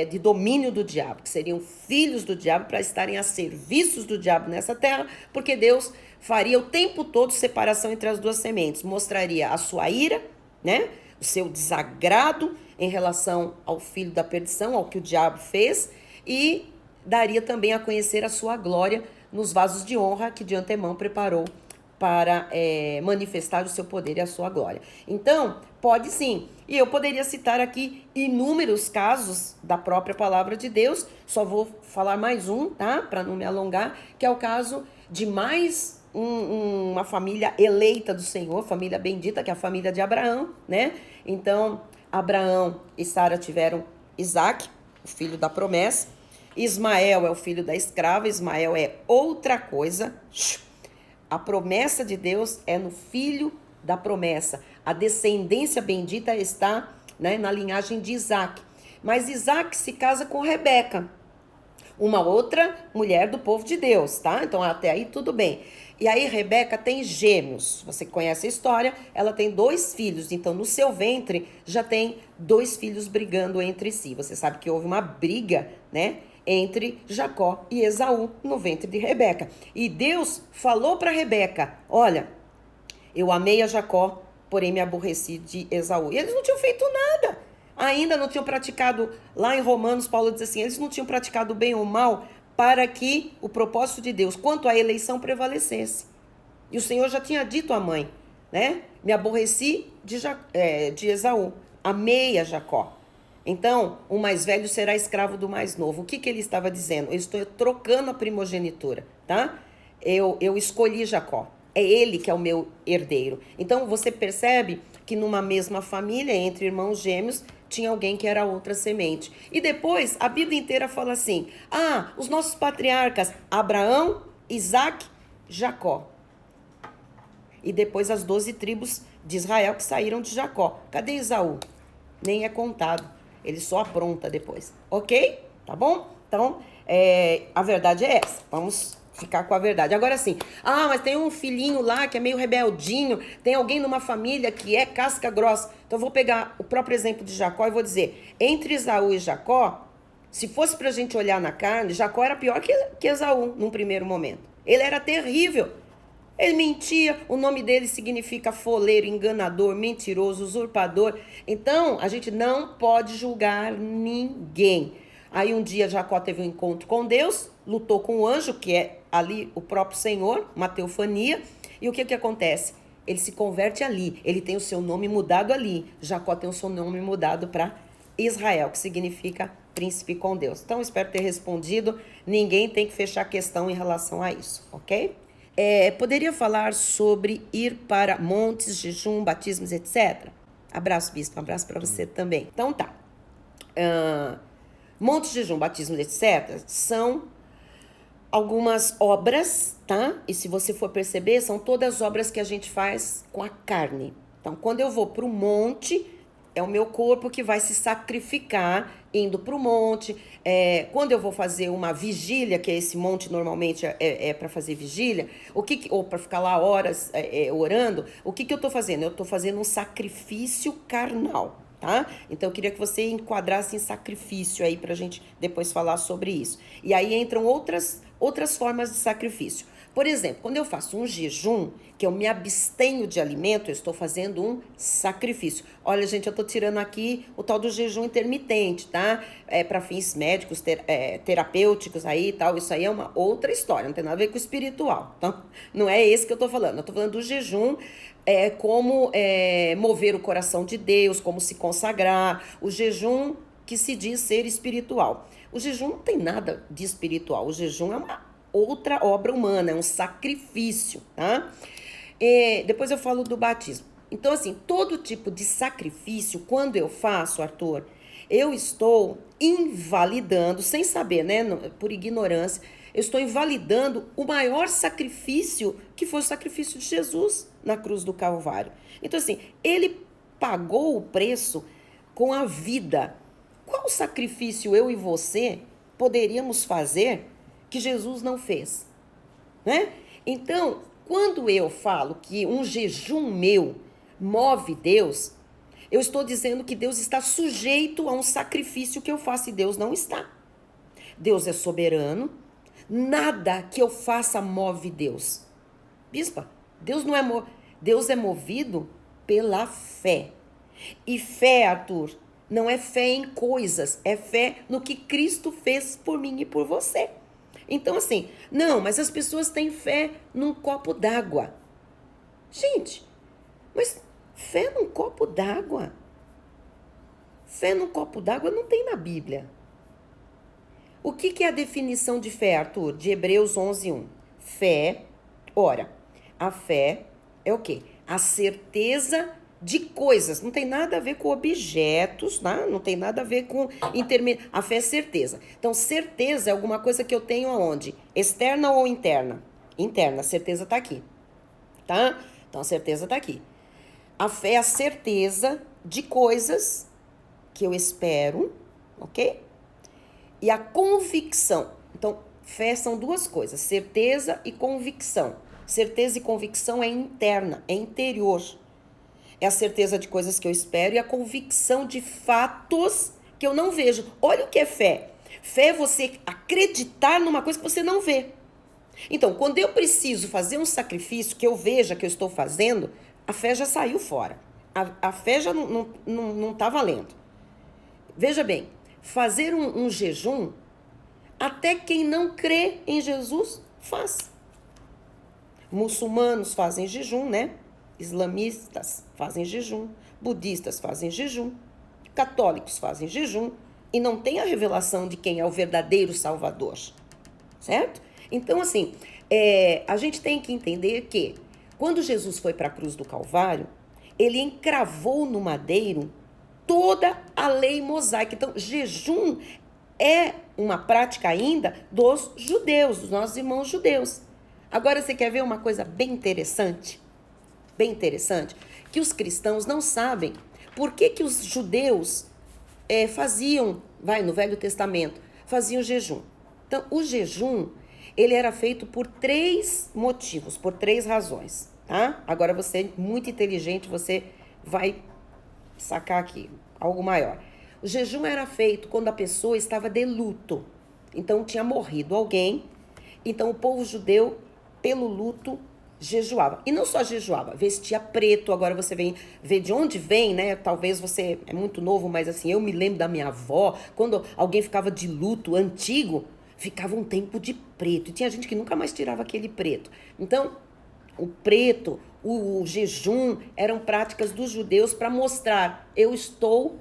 de domínio do diabo, que seriam filhos do diabo para estarem a serviços do diabo nessa terra, porque Deus faria o tempo todo separação entre as duas sementes, mostraria a sua ira, né, o seu desagrado em relação ao filho da perdição, ao que o diabo fez, e daria também a conhecer a sua glória nos vasos de honra que de antemão preparou para manifestar o seu poder e a sua glória. Então, pode sim. E eu poderia citar aqui inúmeros casos da própria palavra de Deus, só vou falar mais um, tá? Para não me alongar, que é o caso de mais uma família eleita do Senhor, família bendita, que é a família de Abraão, né? Então, Abraão e Sara tiveram Isaac, o filho da promessa. Ismael é o filho da escrava, Ismael é outra coisa. A promessa de Deus é no filho da promessa. A descendência bendita está, né, na linhagem de Isaac. Mas Isaac se casa com Rebeca, uma outra mulher do povo de Deus, tá? Então até aí tudo bem. E aí Rebeca tem gêmeos. Você conhece a história, ela tem 2 filhos. Então no seu ventre já tem 2 filhos brigando entre si. Você sabe que houve uma briga, né, entre Jacó e Esaú no ventre de Rebeca. E Deus falou para Rebeca: olha, eu amei a Jacó, porém me aborreci de Esaú. E eles não tinham feito nada. Ainda não tinham praticado, lá em Romanos, Paulo diz assim, eles não tinham praticado bem ou mal para que o propósito de Deus quanto à eleição prevalecesse. E o Senhor já tinha dito à mãe, né? Me aborreci de Esaú, amei a Jacó. Então, o mais velho será escravo do mais novo. O que ele estava dizendo? Eu estou trocando a primogenitura, tá? Eu escolhi Jacó. É ele que é o meu herdeiro. Então, você percebe que numa mesma família, entre irmãos gêmeos, tinha alguém que era outra semente. E depois, a Bíblia inteira fala assim, os nossos patriarcas, Abraão, Isaac, Jacó. E depois as 12 tribos de Israel que saíram de Jacó. Cadê Esaú? Nem é contado. Ele só apronta depois, ok? Tá bom? Então, a verdade é essa. Vamos ficar com a verdade. Agora sim, mas tem um filhinho lá que é meio rebeldinho, tem alguém numa família que é casca grossa. Então eu vou pegar o próprio exemplo de Jacó e vou dizer, entre Esaú e Jacó, se fosse pra gente olhar na carne, Jacó era pior que Esaú num primeiro momento. Ele era terrível. Ele mentia, o nome dele significa foleiro, enganador, mentiroso, usurpador. Então, a gente não pode julgar ninguém. Aí um dia Jacó teve um encontro com Deus, lutou com o anjo, que é ali o próprio Senhor, uma teofania. E o que acontece? Ele se converte ali, ele tem o seu nome mudado ali. Jacó tem o seu nome mudado para Israel, que significa príncipe com Deus. Então, espero ter respondido. Ninguém tem que fechar questão em relação a isso, ok? Poderia falar sobre ir para montes, jejum, batismos, etc? Abraço, bispo, um abraço para você também. Então tá. Montes, jejum, batismos, etc. são algumas obras, tá? E se você for perceber, são todas obras que a gente faz com a carne. Então, quando eu vou para o monte, é o meu corpo que vai se sacrificar indo para o monte. Quando eu vou fazer uma vigília, que é esse monte normalmente para fazer vigília, ou para ficar lá horas orando, o que eu estou fazendo? Eu estou fazendo um sacrifício carnal, tá? Então eu queria que você enquadrasse em sacrifício aí para a gente depois falar sobre isso. E aí entram outras formas de sacrifício. Por exemplo, quando eu faço um jejum, que eu me abstenho de alimento, eu estou fazendo um sacrifício. Olha, gente, eu estou tirando aqui o tal do jejum intermitente, tá? Para fins médicos, terapêuticos aí e tal. Isso aí é uma outra história, não tem nada a ver com o espiritual. Então, não é esse que eu estou falando. Eu estou falando do jejum, como mover o coração de Deus, como se consagrar. O jejum que se diz ser espiritual. O jejum não tem nada de espiritual. O jejum é uma outra obra humana, é um sacrifício, tá? Depois eu falo do batismo. Então, assim, todo tipo de sacrifício, quando eu faço, Arthur, eu estou invalidando, sem saber, né, por ignorância, eu estou invalidando o maior sacrifício, que foi o sacrifício de Jesus na cruz do Calvário. Então, assim, ele pagou o preço com a vida. Qual sacrifício eu e você poderíamos fazer que Jesus não fez? Né? Então, quando eu falo que um jejum meu move Deus, eu estou dizendo que Deus está sujeito a um sacrifício que eu faço e Deus não está. Deus é soberano, nada que eu faça move Deus. Bispa, Deus é movido pela fé. E fé, Arthur, não é fé em coisas, é fé no que Cristo fez por mim e por você. Então assim, não, mas as pessoas têm fé num copo d'água. Gente, mas fé num copo d'água? Fé num copo d'água não tem na Bíblia. O que é a definição de fé, Arthur? De Hebreus 11:1. Fé, ora, a fé é o quê? A certeza de coisas. Não tem nada a ver com objetos, tá? Não tem nada a ver com A fé é certeza. Então, certeza é alguma coisa que eu tenho aonde? Externa ou interna? Interna, a certeza tá aqui, tá? Então, a certeza tá aqui. A fé é a certeza de coisas que eu espero, ok? E a convicção. Então, fé são duas coisas, certeza e convicção. Certeza e convicção é interna, é interior. É a certeza de coisas que eu espero e a convicção de fatos que eu não vejo. Olha o que é fé. Fé é você acreditar numa coisa que você não vê. Então, quando eu preciso fazer um sacrifício que eu veja que eu estou fazendo, a fé já saiu fora. A fé já não tá valendo. Veja bem, fazer um jejum, até quem não crê em Jesus faz. Muçulmanos fazem jejum, né? Islamistas fazem jejum, budistas fazem jejum, católicos fazem jejum e não tem a revelação de quem é o verdadeiro Salvador, certo? Então, assim, a gente tem que entender que quando Jesus foi para a cruz do Calvário, ele encravou no madeiro toda a lei mosaica. Então, jejum é uma prática ainda dos judeus, dos nossos irmãos judeus. Agora, você quer ver uma coisa bem interessante? Bem interessante, que os cristãos não sabem por que os judeus faziam, no Velho Testamento, faziam jejum. Então, o jejum, ele era feito por 3 motivos, por 3 razões, tá? Agora, você é muito inteligente, você vai sacar aqui algo maior. O jejum era feito quando a pessoa estava de luto. Então, tinha morrido alguém. Então, o povo judeu, pelo luto, jejuava. E não só jejuava, vestia preto. Agora você vê de onde vem, né? Talvez você é muito novo, mas assim, eu me lembro da minha avó, quando alguém ficava de luto antigo, ficava um tempo de preto. E tinha gente que nunca mais tirava aquele preto. Então, o preto, o jejum, eram práticas dos judeus para mostrar, eu estou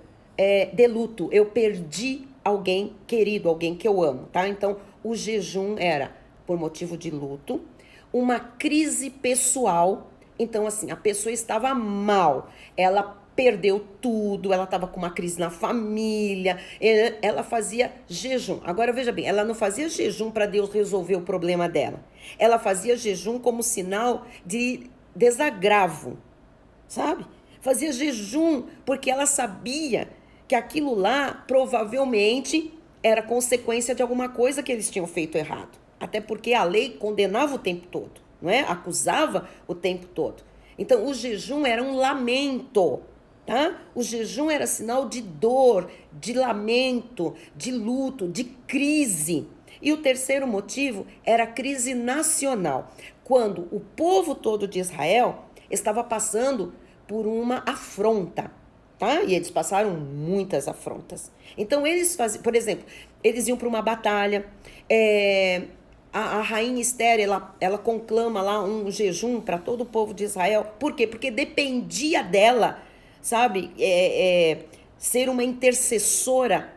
de luto, eu perdi alguém querido, alguém que eu amo, tá? Então, o jejum era por motivo de luto, uma crise pessoal. Então, assim, a pessoa estava mal, ela perdeu tudo, ela estava com uma crise na família, ela fazia jejum. Agora, veja bem, ela não fazia jejum para Deus resolver o problema dela. Ela fazia jejum como sinal de desagravo, sabe? Fazia jejum porque ela sabia que aquilo lá provavelmente era consequência de alguma coisa que eles tinham feito errado. Até porque a lei condenava o tempo todo, não é? Acusava o tempo todo. Então, o jejum era um lamento, tá? O jejum era sinal de dor, de lamento, de luto, de crise. E o terceiro motivo era a crise nacional, quando o povo todo de Israel estava passando por uma afronta, tá? E eles passaram muitas afrontas. Então, eles faziam, por exemplo, eles iam para uma batalha, a rainha Esther, ela conclama lá um jejum para todo o povo de Israel. Por quê? Porque dependia dela, sabe, ser uma intercessora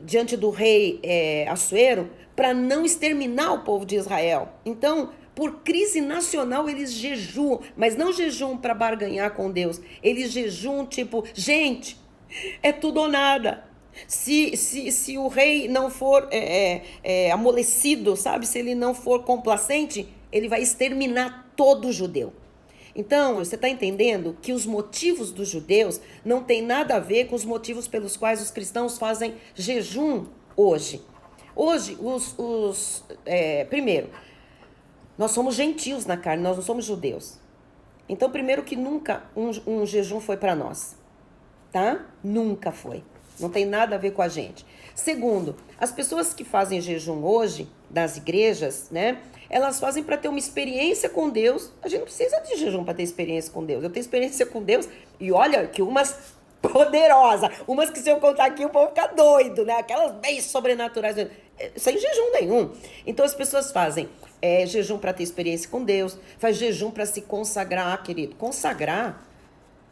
diante do rei Assuero para não exterminar o povo de Israel. Então, por crise nacional, eles jejuam, mas não jejuam para barganhar com Deus. Eles jejuam tipo, gente, é tudo ou nada. Se o rei não for amolecido, sabe? Se ele não for complacente, ele vai exterminar todo judeu. Então, você está entendendo que os motivos dos judeus não tem nada a ver com os motivos pelos quais os cristãos fazem jejum hoje. Hoje, primeiro, nós somos gentios na carne, nós não somos judeus. Então, primeiro que nunca um jejum foi para nós, tá? Nunca foi. Não tem nada a ver com a gente. Segundo, as pessoas que fazem jejum hoje, das igrejas, né? Elas fazem para ter uma experiência com Deus. A gente não precisa de jejum para ter experiência com Deus. Eu tenho experiência com Deus e olha que umas poderosas, umas que se eu contar aqui o povo fica doido, né? Aquelas bem sobrenaturais, sem jejum nenhum. Então as pessoas fazem jejum para ter experiência com Deus, faz jejum para se consagrar, querido. Consagrar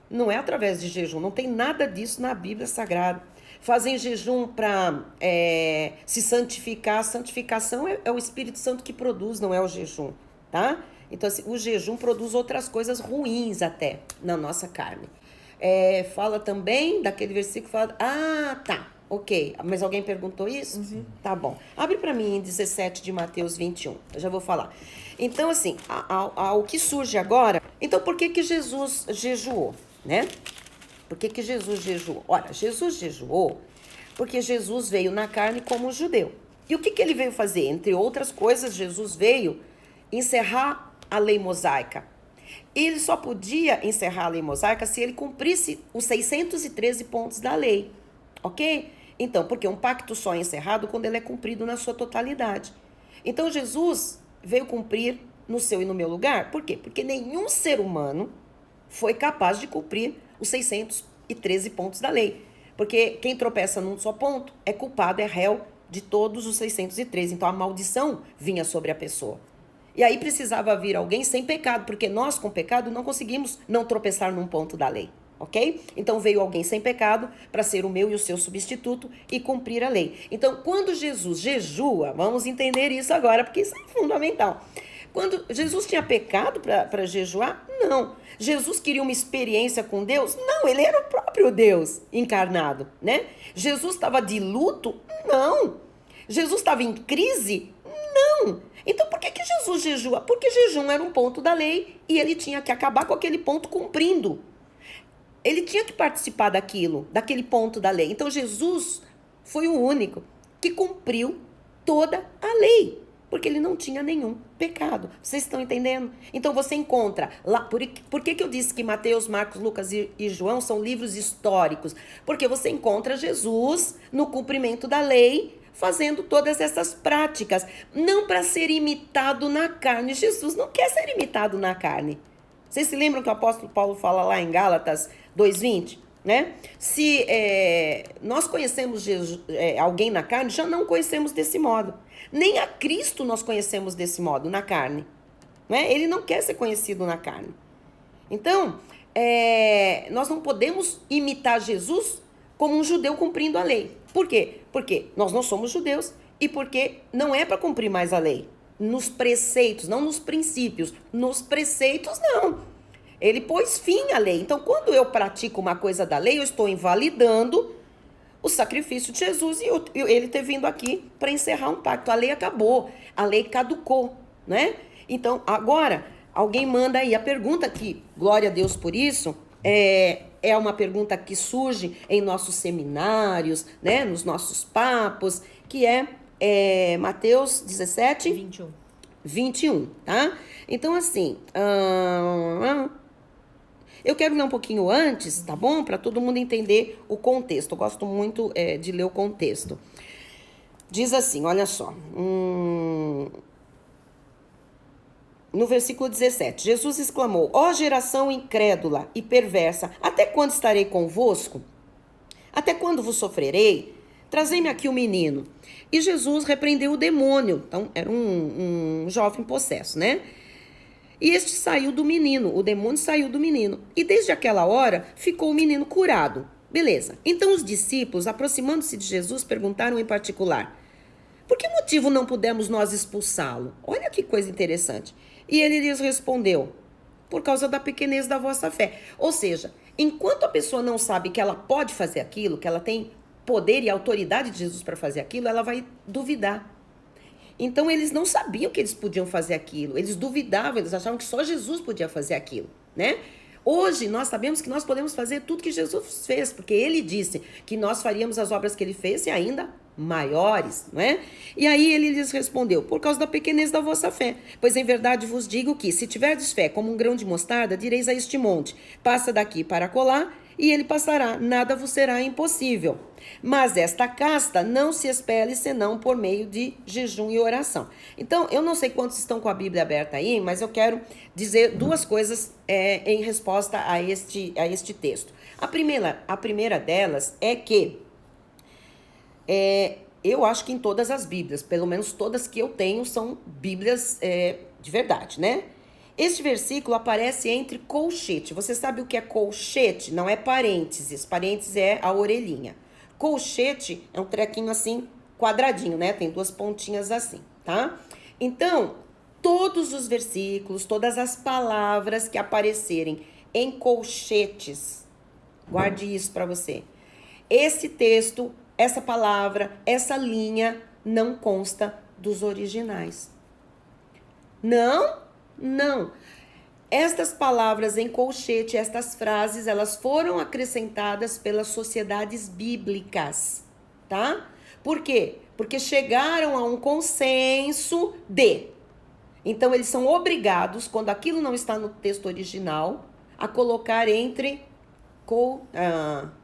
não é através de jejum, não tem nada disso na Bíblia Sagrada. Fazem jejum para se santificar. A santificação é o Espírito Santo que produz, não é o jejum, tá? Então, assim, o jejum produz outras coisas ruins até na nossa carne. Fala também daquele versículo que fala... tá, ok. Mas alguém perguntou isso? Uhum. Tá bom. Abre para mim em 17 de Mateus 21. Eu já vou falar. Então, assim, o que surge agora... Então, por que Jesus jejuou, né? Por que Jesus jejuou? Ora, Jesus jejuou porque Jesus veio na carne como judeu. E o que ele veio fazer? Entre outras coisas, Jesus veio encerrar a lei mosaica. Ele só podia encerrar a lei mosaica se ele cumprisse os 613 pontos da lei, ok? Então, porque um pacto só é encerrado quando ele é cumprido na sua totalidade. Então, Jesus veio cumprir no seu e no meu lugar. Por quê? Porque nenhum ser humano foi capaz de cumprir os 613 pontos da lei. Porque quem tropeça num só ponto é culpado, é réu de todos os 613. Então, a maldição vinha sobre a pessoa. E aí precisava vir alguém sem pecado, porque nós com pecado não conseguimos não tropeçar num ponto da lei, ok? Então veio alguém sem pecado para ser o meu e o seu substituto e cumprir a lei. Então quando Jesus jejua, vamos entender isso agora, porque isso é fundamental. Quando Jesus tinha pecado para jejuar? Não. Jesus queria uma experiência com Deus? Não, ele era o próprio Deus encarnado, né? Jesus estava de luto? Não. Jesus estava em crise? Não. Então por que Jesus jejua? Porque jejum era um ponto da lei e ele tinha que acabar com aquele ponto cumprindo. Ele tinha que participar daquele ponto da lei. Então Jesus foi o único que cumpriu toda a lei, porque ele não tinha nenhum pecado. Vocês estão entendendo? Então você encontra lá. Por que eu disse que Mateus, Marcos, Lucas e João são livros históricos? Porque você encontra Jesus no cumprimento da lei, fazendo todas essas práticas, não para ser imitado na carne. Jesus não quer ser imitado na carne. Vocês se lembram que o apóstolo Paulo fala lá em Gálatas 2:20, né? Se nós conhecemos alguém na carne, já não conhecemos desse modo. Nem a Cristo nós conhecemos desse modo, na carne, né? Ele não quer ser conhecido na carne. Então, nós não podemos imitar Jesus como um judeu cumprindo a lei. Por quê? Porque nós não somos judeus e porque não é para cumprir mais a lei. Nos preceitos, não nos princípios. Nos preceitos, não. Ele pôs fim à lei. Então, quando eu pratico uma coisa da lei, eu estou invalidando o sacrifício de Jesus e ele ter vindo aqui para encerrar um pacto. A lei acabou, a lei caducou, né? Então, agora, alguém manda aí a pergunta aqui, glória a Deus por isso, é uma pergunta que surge em nossos seminários, né, nos nossos papos, que é Mateus 17? 21, tá? Então, assim, eu quero ler um pouquinho antes, tá bom? Para todo mundo entender o contexto. Eu gosto muito de ler o contexto. Diz assim, olha só. No versículo 17, Jesus exclamou: ó geração incrédula e perversa, até quando estarei convosco? Até quando vos sofrerei? Trazei-me aqui o menino. E Jesus repreendeu o demônio. Então, era um jovem possesso, né? E este saiu do menino, o demônio saiu do menino. E desde aquela hora, ficou o menino curado. Beleza. Então, os discípulos, aproximando-se de Jesus, perguntaram em particular: por que motivo não pudemos nós expulsá-lo? Olha que coisa interessante. E ele lhes respondeu: por causa da pequenez da vossa fé. Ou seja, enquanto a pessoa não sabe que ela pode fazer aquilo, que ela tem poder e autoridade de Jesus para fazer aquilo, ela vai duvidar. Então eles não sabiam que eles podiam fazer aquilo. Eles duvidavam, eles achavam que só Jesus podia fazer aquilo, né? Hoje nós sabemos que nós podemos fazer tudo que Jesus fez, porque ele disse que nós faríamos as obras que ele fez e ainda maiores, não é? E aí ele lhes respondeu: por causa da pequenez da vossa fé. Pois em verdade vos digo que, se tiverdes fé como um grão de mostarda, direis a este monte: passa daqui para acolá, e ele passará, nada vos será impossível. Mas esta casta não se expele senão por meio de jejum e oração. Então, eu não sei quantos estão com a Bíblia aberta aí, mas eu quero dizer duas coisas em resposta a este texto. A primeira delas é que eu acho que em todas as Bíblias, pelo menos todas que eu tenho, são Bíblias de verdade, né? Este versículo aparece entre colchete. Você sabe o que é colchete? Não é parênteses. Parênteses é a orelhinha. Colchete é um trequinho assim, quadradinho, né? Tem duas pontinhas assim, tá? Então, todos os versículos, todas as palavras que aparecerem em colchetes, guarde isso para você. Esse texto, essa palavra, essa linha não consta dos originais. Não. Estas palavras em colchete, estas frases, elas foram acrescentadas pelas sociedades bíblicas, tá? Por quê? Porque chegaram a um consenso de. Então, eles são obrigados, quando aquilo não está no texto original, a colocar entre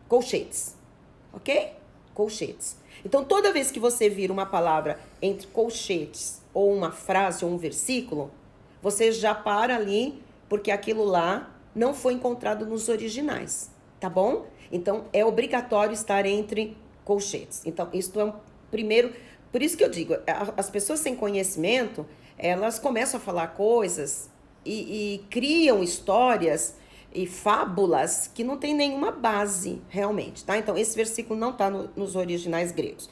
colchetes, ok? Colchetes. Então, toda vez que você vir uma palavra entre colchetes, ou uma frase, ou um versículo, você já para ali, porque aquilo lá não foi encontrado nos originais, tá bom? Então, é obrigatório estar entre colchetes. Então, isso é um primeiro... Por isso que eu digo, as pessoas sem conhecimento, elas começam a falar coisas e criam histórias e fábulas que não tem nenhuma base, realmente, tá? Então, esse versículo não está nos originais gregos.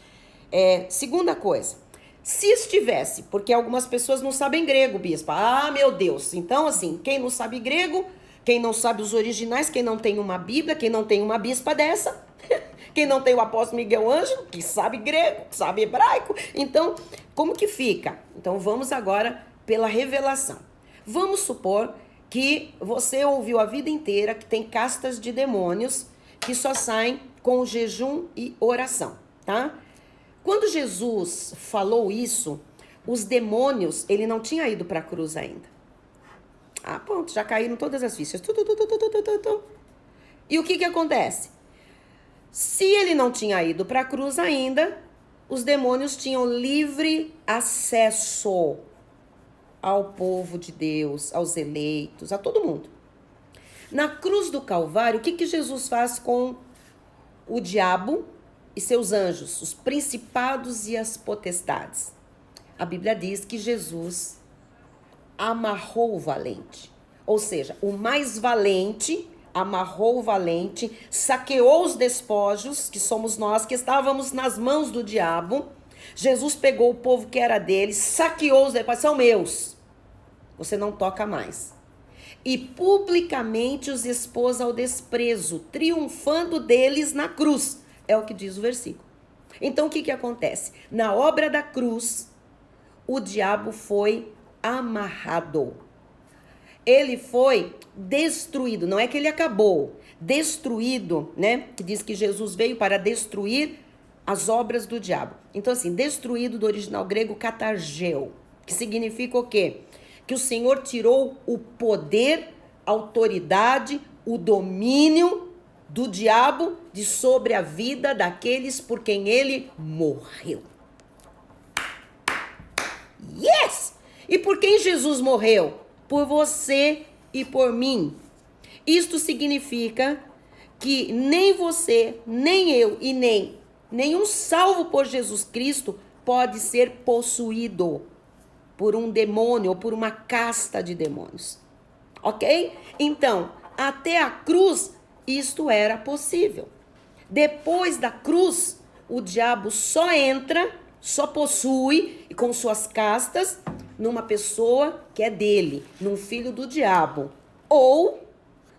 Segunda coisa... Se estivesse, porque algumas pessoas não sabem grego, bispa. Ah, meu Deus. Então, assim, quem não sabe grego, quem não sabe os originais, quem não tem uma Bíblia, quem não tem uma bispa dessa, quem não tem o apóstolo Miguel Ângelo, que sabe grego, que sabe hebraico. Então, como que fica? Então, vamos agora pela revelação. Vamos supor que você ouviu a vida inteira que tem castas de demônios que só saem com jejum e oração, tá? Quando Jesus falou isso, os demônios, ele não tinha ido para a cruz ainda. Ah, pronto, já caíram todas as fichas. E o que acontece? Se ele não tinha ido para a cruz ainda, os demônios tinham livre acesso ao povo de Deus, aos eleitos, a todo mundo. Na cruz do Calvário, o que Jesus faz com o diabo e seus anjos, os principados e as potestades? A Bíblia diz que Jesus amarrou o valente. Ou seja, o mais valente amarrou o valente, saqueou os despojos, que somos nós, que estávamos nas mãos do diabo. Jesus pegou o povo que era dele, saqueou os despojos, são meus. Você não toca mais. E publicamente os expôs ao desprezo, triunfando deles na cruz. É o que diz o versículo. Então, o que acontece? Na obra da cruz, o diabo foi amarrado. Ele foi destruído. Não é que ele acabou. Destruído, né? Que diz que Jesus veio para destruir as obras do diabo. Então, assim, destruído do original grego katargeu. Que significa o quê? Que o Senhor tirou o poder, a autoridade, o domínio do diabo de sobre a vida daqueles por quem ele morreu. Yes! E por quem Jesus morreu? Por você e por mim. Isto significa que nem você, nem eu e nenhum salvo por Jesus Cristo pode ser possuído por um demônio ou por uma casta de demônios. Ok? Então, até a cruz, isto era possível. Depois da cruz, o diabo só entra, só possui, e com suas castas, numa pessoa que é dele, num filho do diabo, ou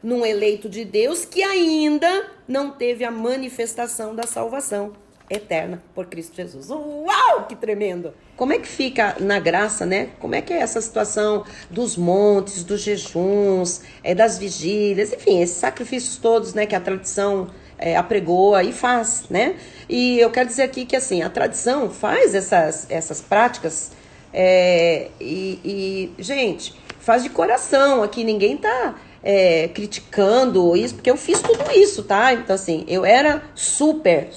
num eleito de Deus que ainda não teve a manifestação da salvação. eterna por Cristo Jesus. Uau, que tremendo! Como é que fica na graça, né? Como é que é essa situação dos montes, dos jejuns, das vigílias, enfim, esses sacrifícios todos, né, que a tradição apregoa e faz, né? E eu quero dizer aqui que, assim, a tradição faz essas práticas gente, faz de coração aqui, ninguém tá criticando isso, porque eu fiz tudo isso, tá? Então, assim, eu era super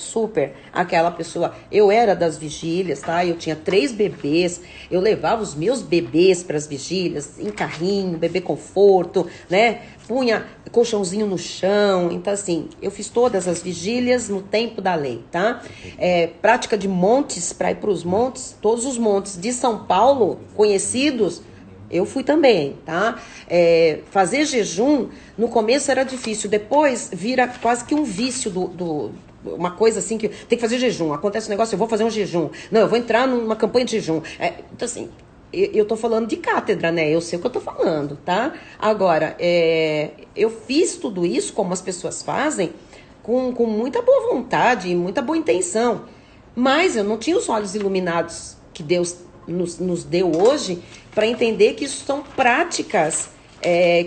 aquela pessoa, eu era das vigílias, tá? Eu tinha 3 bebês, eu levava os meus bebês para as vigílias, em carrinho, bebê conforto, né? Punha colchãozinho no chão. Então, assim, eu fiz todas as vigílias no tempo da lei, tá? Prática de montes, para ir para os montes, todos os montes de São Paulo, conhecidos, eu fui também, tá? Fazer jejum, no começo era difícil, depois vira quase que um vício uma coisa assim que tem que fazer jejum. Acontece um negócio, eu vou fazer um jejum. Não, eu vou entrar numa campanha de jejum. Então, assim, eu tô falando de cátedra, né? Eu sei o que eu tô falando, tá? Agora, eu fiz tudo isso, como as pessoas fazem, com muita boa vontade e muita boa intenção. Mas eu não tinha os olhos iluminados que Deus nos deu hoje para entender que isso são práticas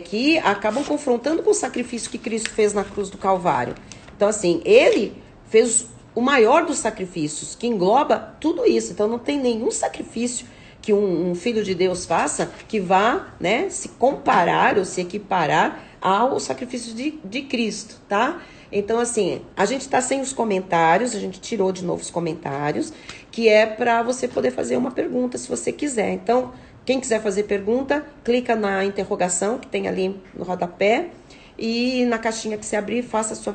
que acabam confrontando com o sacrifício que Cristo fez na cruz do Calvário. Então, assim, ele fez o maior dos sacrifícios, que engloba tudo isso. Então, não tem nenhum sacrifício que um filho de Deus faça que vá, né, se comparar ou se equiparar ao sacrifício de Cristo, tá? Então, assim, a gente tá sem os comentários, a gente tirou de novo os comentários, que é para você poder fazer uma pergunta, se você quiser. Então, quem quiser fazer pergunta, clica na interrogação que tem ali no rodapé e na caixinha que você abrir,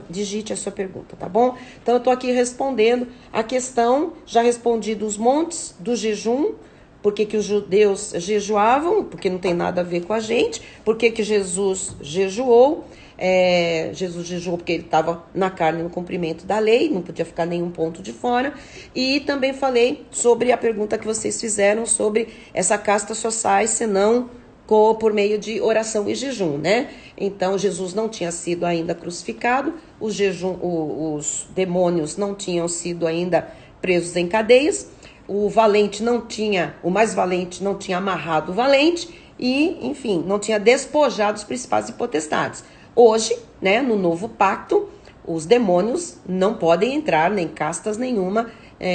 digite a sua pergunta, tá bom? Então, eu tô aqui respondendo a questão, já respondi dos montes, do jejum, por que os judeus jejuavam, porque não tem nada a ver com a gente, por que Jesus jejuou. Jesus jejuou porque ele estava na carne, no cumprimento da lei, não podia ficar nenhum ponto de fora. E também falei sobre a pergunta que vocês fizeram sobre essa casta só sai senão por meio de oração e jejum, né? Então, Jesus não tinha sido ainda crucificado, os demônios não tinham sido ainda presos em cadeias, o mais valente não tinha amarrado o valente e, enfim, não tinha despojado os principados e potestades. Hoje, né, no novo pacto, os demônios não podem entrar, nem castas nenhuma,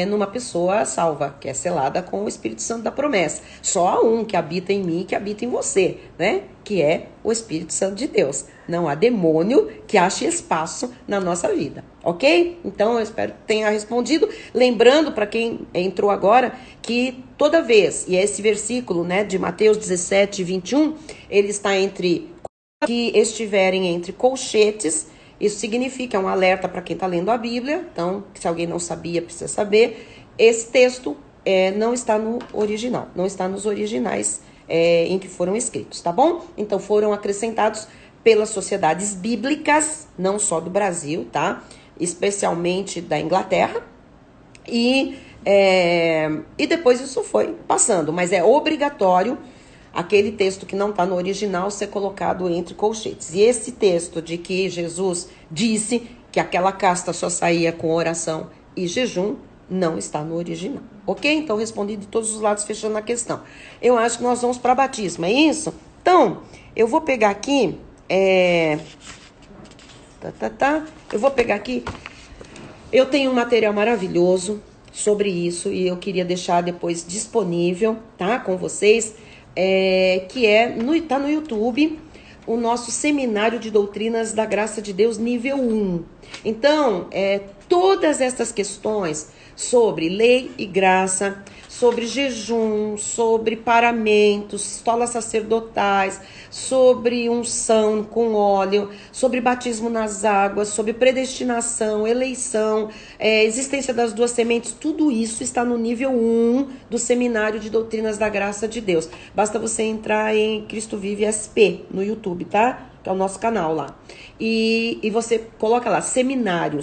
numa pessoa salva, que é selada com o Espírito Santo da promessa. Só há um que habita em mim e que habita em você, né? Que é o Espírito Santo de Deus. Não há demônio que ache espaço na nossa vida, ok? Então, eu espero que tenha respondido. Lembrando, para quem entrou agora, que toda vez, e esse versículo, né, de Mateus 17, 21, ele está que estiverem entre colchetes. Isso significa, é um alerta para quem está lendo a Bíblia. Então, se alguém não sabia, precisa saber. Esse texto não está no original, não está nos originais em que foram escritos, tá bom? Então, foram acrescentados pelas sociedades bíblicas, não só do Brasil, tá? Especialmente da Inglaterra. E depois isso foi passando, mas é obrigatório aquele texto que não está no original ser colocado entre colchetes. E esse texto de que Jesus disse que aquela casta só saía com oração e jejum, não está no original. Ok? Então, respondi de todos os lados, fechando a questão. Eu acho que nós vamos para batismo, é isso? Então, eu vou pegar aqui... Eu vou pegar aqui... Eu tenho um material maravilhoso sobre isso e eu queria deixar depois disponível, tá? Com vocês... que tá no YouTube, o nosso Seminário de Doutrinas da Graça de Deus nível 1. Então, todas essas questões sobre lei e graça, sobre jejum, sobre paramentos, estolas sacerdotais, sobre unção com óleo, sobre batismo nas águas, sobre predestinação, eleição, existência das duas sementes, tudo isso está no nível 1 do Seminário de Doutrinas da Graça de Deus. Basta você entrar em Cristo Vive SP no YouTube, tá? Que é o nosso canal lá. E você coloca lá, Seminário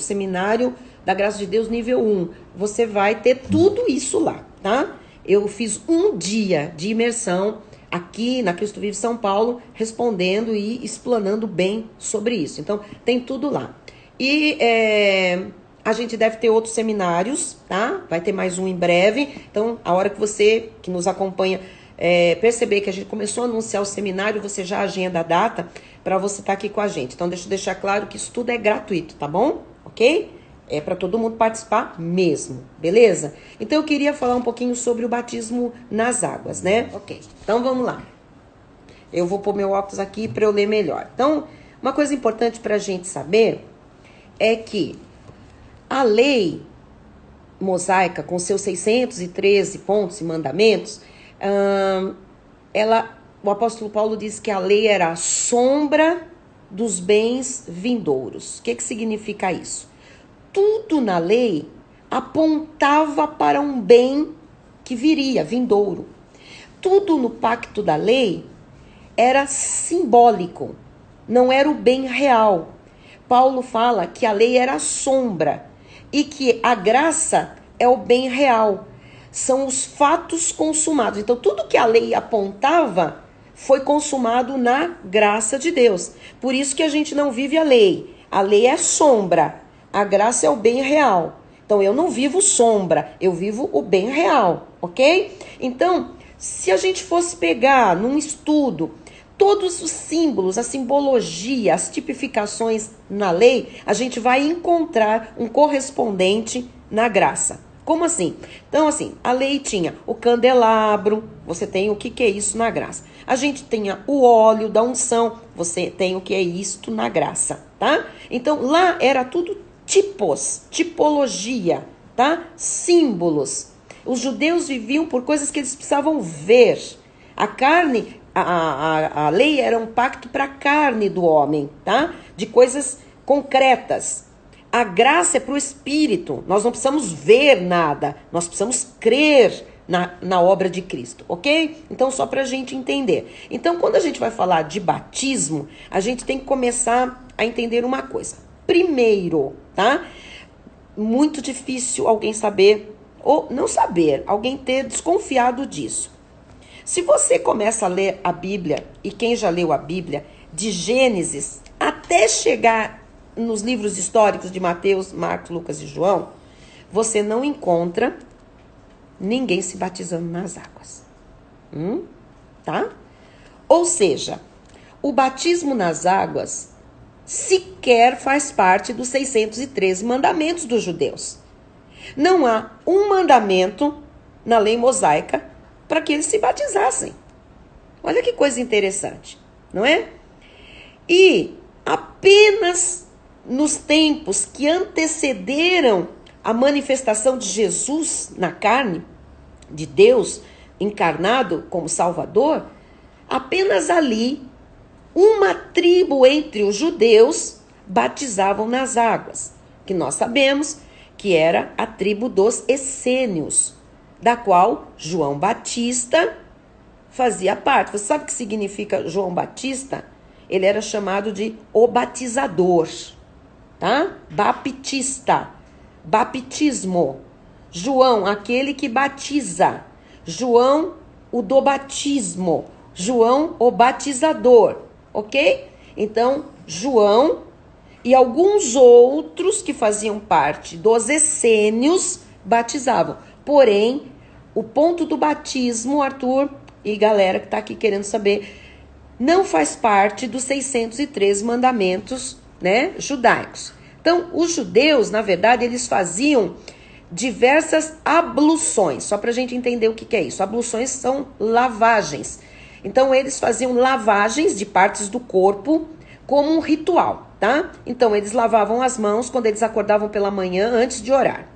da Graça de Deus nível 1. Você vai ter tudo isso lá, tá? Eu fiz um dia de imersão aqui na Cristo Vive São Paulo, respondendo e explanando bem sobre isso. Então, tem tudo lá. E a gente deve ter outros seminários, tá? Vai ter mais um em breve. Então, a hora que você, que nos acompanha, perceber que a gente começou a anunciar o seminário, você já agenda a data para você estar aqui com a gente. Então, deixa eu deixar claro que isso tudo é gratuito, tá bom? Ok? É para todo mundo participar mesmo, beleza? Então, eu queria falar um pouquinho sobre o batismo nas águas, né? Ok, então vamos lá. Eu vou pôr meu óculos aqui para eu ler melhor. Então, uma coisa importante para a gente saber é que a lei mosaica, com seus 613 pontos e mandamentos, o apóstolo Paulo diz que a lei era a sombra dos bens vindouros. O que significa isso? Tudo na lei apontava para um bem que viria, vindouro. Tudo no pacto da lei era simbólico, não era o bem real. Paulo fala que a lei era a sombra e que a graça é o bem real. São os fatos consumados. Então, tudo que a lei apontava foi consumado na graça de Deus. Por isso que a gente não vive a lei. A lei é sombra, a graça é o bem real. Então, eu não vivo sombra, eu vivo o bem real, ok? Então, se a gente fosse pegar num estudo todos os símbolos, a simbologia, as tipificações na lei, a gente vai encontrar um correspondente na graça. Como assim? Então, assim, a lei tinha o candelabro, você tem o que é isso na graça. A gente tinha o óleo da unção, você tem o que é isto na graça, tá? Então, lá era tudo tipos, tipologia, tá? Símbolos. Os judeus viviam por coisas que eles precisavam ver. A carne, a lei era um pacto para a carne do homem, tá? De coisas concretas. A graça é para o espírito. Nós não precisamos ver nada, nós precisamos crer na obra de Cristo, ok? Então, só para a gente entender. Então, quando a gente vai falar de batismo, a gente tem que começar a entender uma coisa. Primeiro, tá? Muito difícil alguém saber, ou não saber, alguém ter desconfiado disso. Se você começa a ler a Bíblia, e quem já leu a Bíblia, de Gênesis até chegar nos livros históricos de Mateus, Marcos, Lucas e João, você não encontra ninguém se batizando nas águas. Tá? Ou seja, o batismo nas águas sequer faz parte dos 613 mandamentos dos judeus. Não há um mandamento na lei mosaica para que eles se batizassem. Olha que coisa interessante, não é? E apenas nos tempos que antecederam a manifestação de Jesus na carne, de Deus encarnado como Salvador, apenas ali, uma tribo entre os judeus batizavam nas águas, que nós sabemos que era a tribo dos essênios, da qual João Batista fazia parte. Você sabe o que significa João Batista? Ele era chamado de o batizador, tá? Baptista, baptismo. João, aquele que batiza. João, o do batismo. João, o batizador, ok? Então, João e alguns outros que faziam parte dos essênios batizavam. Porém, o ponto do batismo, Arthur e galera que está aqui querendo saber, não faz parte dos 613 mandamentos, né, judaicos. Então, os judeus, na verdade, eles faziam diversas abluções. Só para a gente entender o que é isso. Abluções são lavagens. Então, eles faziam lavagens de partes do corpo como um ritual, tá? Então, eles lavavam as mãos quando eles acordavam pela manhã antes de orar.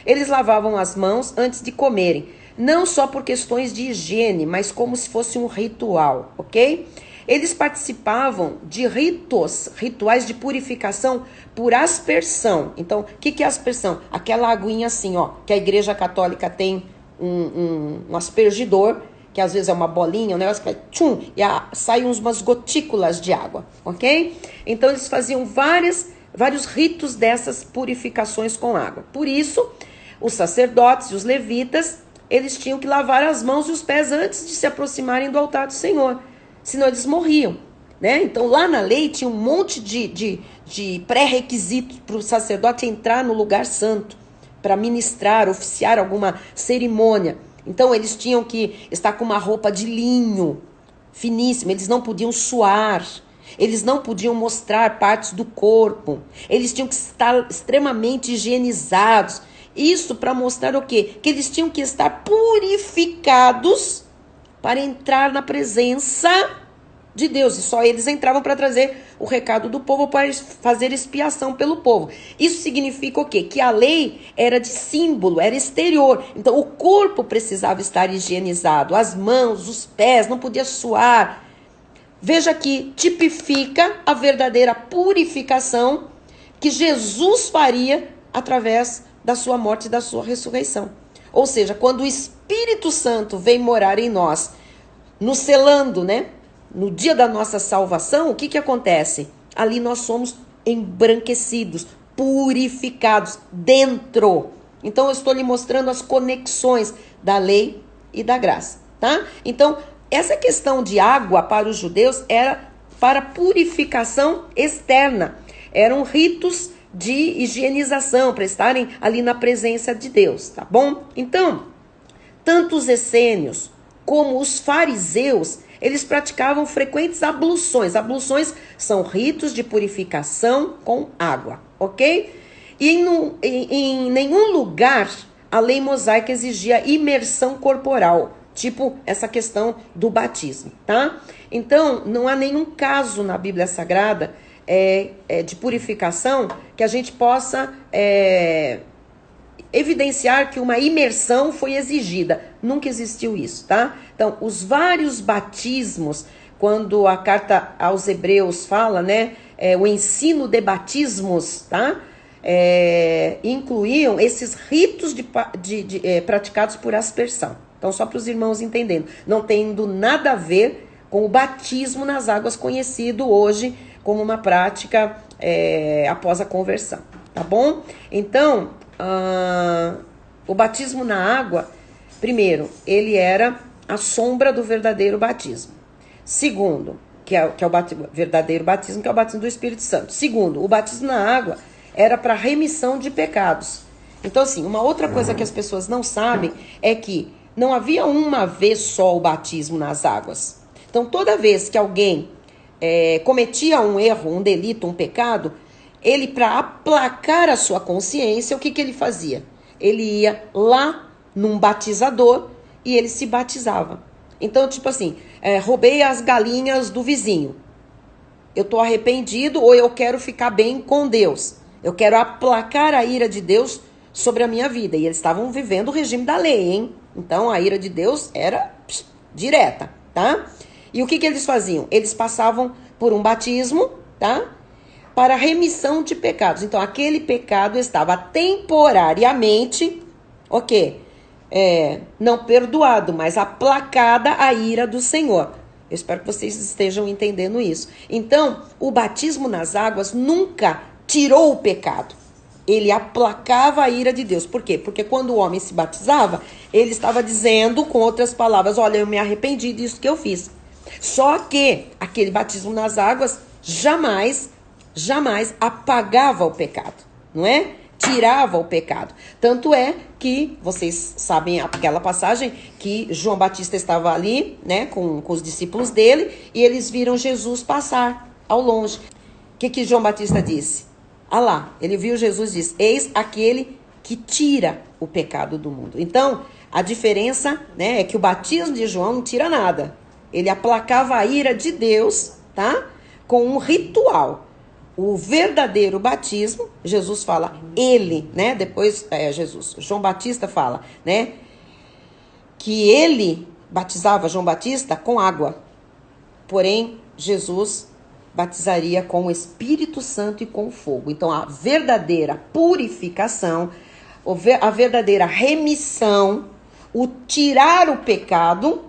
Eles lavavam as mãos antes de comerem, não só por questões de higiene, mas como se fosse um ritual, ok? Eles participavam de rituais de purificação por aspersão. Então, o que é aspersão? Aquela aguinha assim, ó, que a Igreja Católica tem um aspergidor, que às vezes é uma bolinha, um negócio que vai tchum, e saem umas gotículas de água, ok? Então, eles faziam vários ritos dessas purificações com água. Por isso, os sacerdotes e os levitas, eles tinham que lavar as mãos e os pés antes de se aproximarem do altar do Senhor. Senão eles morriam. né? Então lá na lei tinha um monte de pré-requisitos para o sacerdote entrar no lugar santo, para ministrar, oficiar alguma cerimônia. Então eles tinham que estar com uma roupa de linho, finíssima, eles não podiam suar, eles não podiam mostrar partes do corpo, eles tinham que estar extremamente higienizados. Isso para mostrar o quê? Que eles tinham que estar purificados para entrar na presença de Deus. E só eles entravam para trazer o recado do povo, para fazer expiação pelo povo. Isso significa o quê? Que a lei era de símbolo, era exterior. Então o corpo precisava estar higienizado, as mãos, os pés, não podia suar. Veja que tipifica a verdadeira purificação que Jesus faria através da sua morte e da sua ressurreição. Ou seja, quando o Espírito Santo vem morar em nós, nos selando, né? No dia da nossa salvação, o que acontece? Ali nós somos embranquecidos, purificados dentro. Então eu estou lhe mostrando as conexões da lei e da graça, tá? Então, essa questão de água para os judeus era para purificação externa. Eram ritos de higienização, para estarem ali na presença de Deus, tá bom? Então, tanto os essênios como os fariseus, eles praticavam frequentes abluções. Abluções são ritos de purificação com água, ok? E em nenhum lugar a lei mosaica exigia imersão corporal, tipo essa questão do batismo, tá? Então, não há nenhum caso na Bíblia Sagrada de purificação que a gente possa evidenciar que uma imersão foi exigida. Nunca existiu isso, tá? Então, os vários batismos, quando a carta aos Hebreus fala, né, o ensino de batismos, tá? Incluíam esses ritos praticados por aspersão. Então, só para os irmãos entenderem, não tendo nada a ver com o batismo nas águas, conhecido hoje como uma prática após a conversão, tá bom? Então, o batismo na água, primeiro, ele era a sombra do verdadeiro batismo. Segundo, que é o verdadeiro batismo, que é o batismo do Espírito Santo. Segundo, o batismo na água era para remissão de pecados. Então, assim, uma outra coisa que as pessoas não sabem é que não havia uma vez só o batismo nas águas. Então, toda vez que alguém cometia um erro, um delito, um pecado, ele, para aplacar a sua consciência, o que ele fazia? Ele ia lá num batizador e ele se batizava. Então, tipo assim, roubei as galinhas do vizinho. Eu tô arrependido ou eu quero ficar bem com Deus. Eu quero aplacar a ira de Deus sobre a minha vida. E eles estavam vivendo o regime da lei, hein? Então, a ira de Deus era direta, tá? E o que eles faziam? Eles passavam por um batismo, tá? Para remissão de pecados. Então, aquele pecado estava temporariamente, não perdoado, mas aplacada a ira do Senhor. Eu espero que vocês estejam entendendo isso. Então, o batismo nas águas nunca tirou o pecado. Ele aplacava a ira de Deus. Por quê? Porque quando o homem se batizava, ele estava dizendo, com outras palavras, olha, eu me arrependi disso que eu fiz. Só que aquele batismo nas águas jamais apagava o pecado, não é? Tirava o pecado. Tanto é que, vocês sabem aquela passagem, que João Batista estava ali, né, com os discípulos dele, e eles viram Jesus passar ao longe. O que João Batista disse? Ah lá, ele viu Jesus e disse, eis aquele que tira o pecado do mundo. Então, a diferença, né, é que o batismo de João não tira nada. Ele aplacava a ira de Deus, tá? Com um ritual. O verdadeiro batismo, Jesus fala, ele, né? Depois, João Batista fala, né? Que ele batizava João Batista com água. Porém, Jesus batizaria com o Espírito Santo e com fogo. Então, a verdadeira purificação, a verdadeira remissão, o tirar o pecado,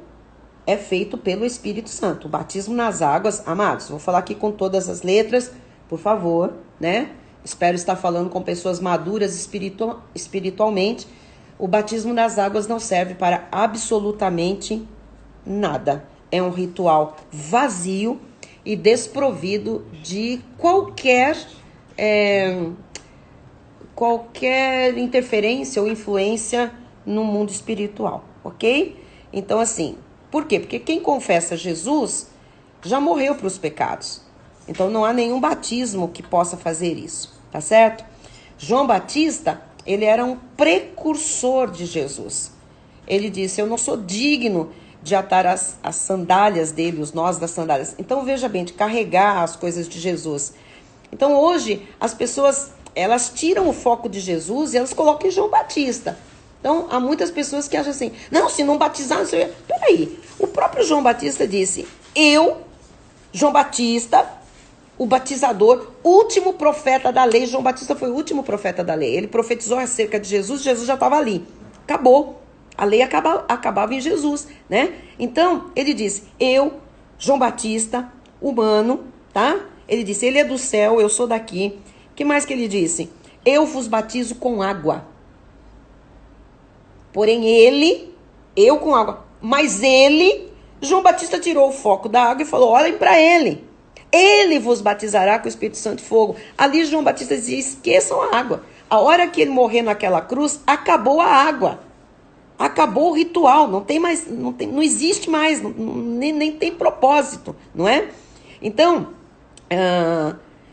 é feito pelo Espírito Santo. O batismo nas águas, amados, vou falar aqui com todas as letras, por favor, né? Espero estar falando com pessoas maduras espiritualmente. O batismo nas águas não serve para absolutamente nada. É um ritual vazio e desprovido de qualquer interferência ou influência no mundo espiritual, ok? Então, assim, por quê? Porque quem confessa Jesus já morreu para os pecados. Então, não há nenhum batismo que possa fazer isso, tá certo? João Batista, ele era um precursor de Jesus. Ele disse, eu não sou digno de atar as sandálias dele, os nós das sandálias. Então, veja bem, de carregar as coisas de Jesus. Então, hoje, as pessoas, elas tiram o foco de Jesus e elas colocam em João Batista. Então, há muitas pessoas que acham assim, não, se não batizar, não sei. Peraí, o próprio João Batista disse, João Batista, o batizador, último profeta da lei. João Batista foi o último profeta da lei. Ele profetizou acerca de Jesus, Jesus já estava ali. Acabou. A lei acabava em Jesus, né? Então, ele disse, João Batista, humano, tá? Ele disse, ele é do céu, eu sou daqui. O que mais que ele disse? Eu vos batizo com água. Porém, eu com água. Mas João Batista tirou o foco da água e falou, olhem para ele. Ele vos batizará com o Espírito Santo e fogo. Ali João Batista dizia, esqueçam a água. A hora que ele morrer naquela cruz, acabou a água. Acabou o ritual, não existe mais, nem tem propósito, não é? Então,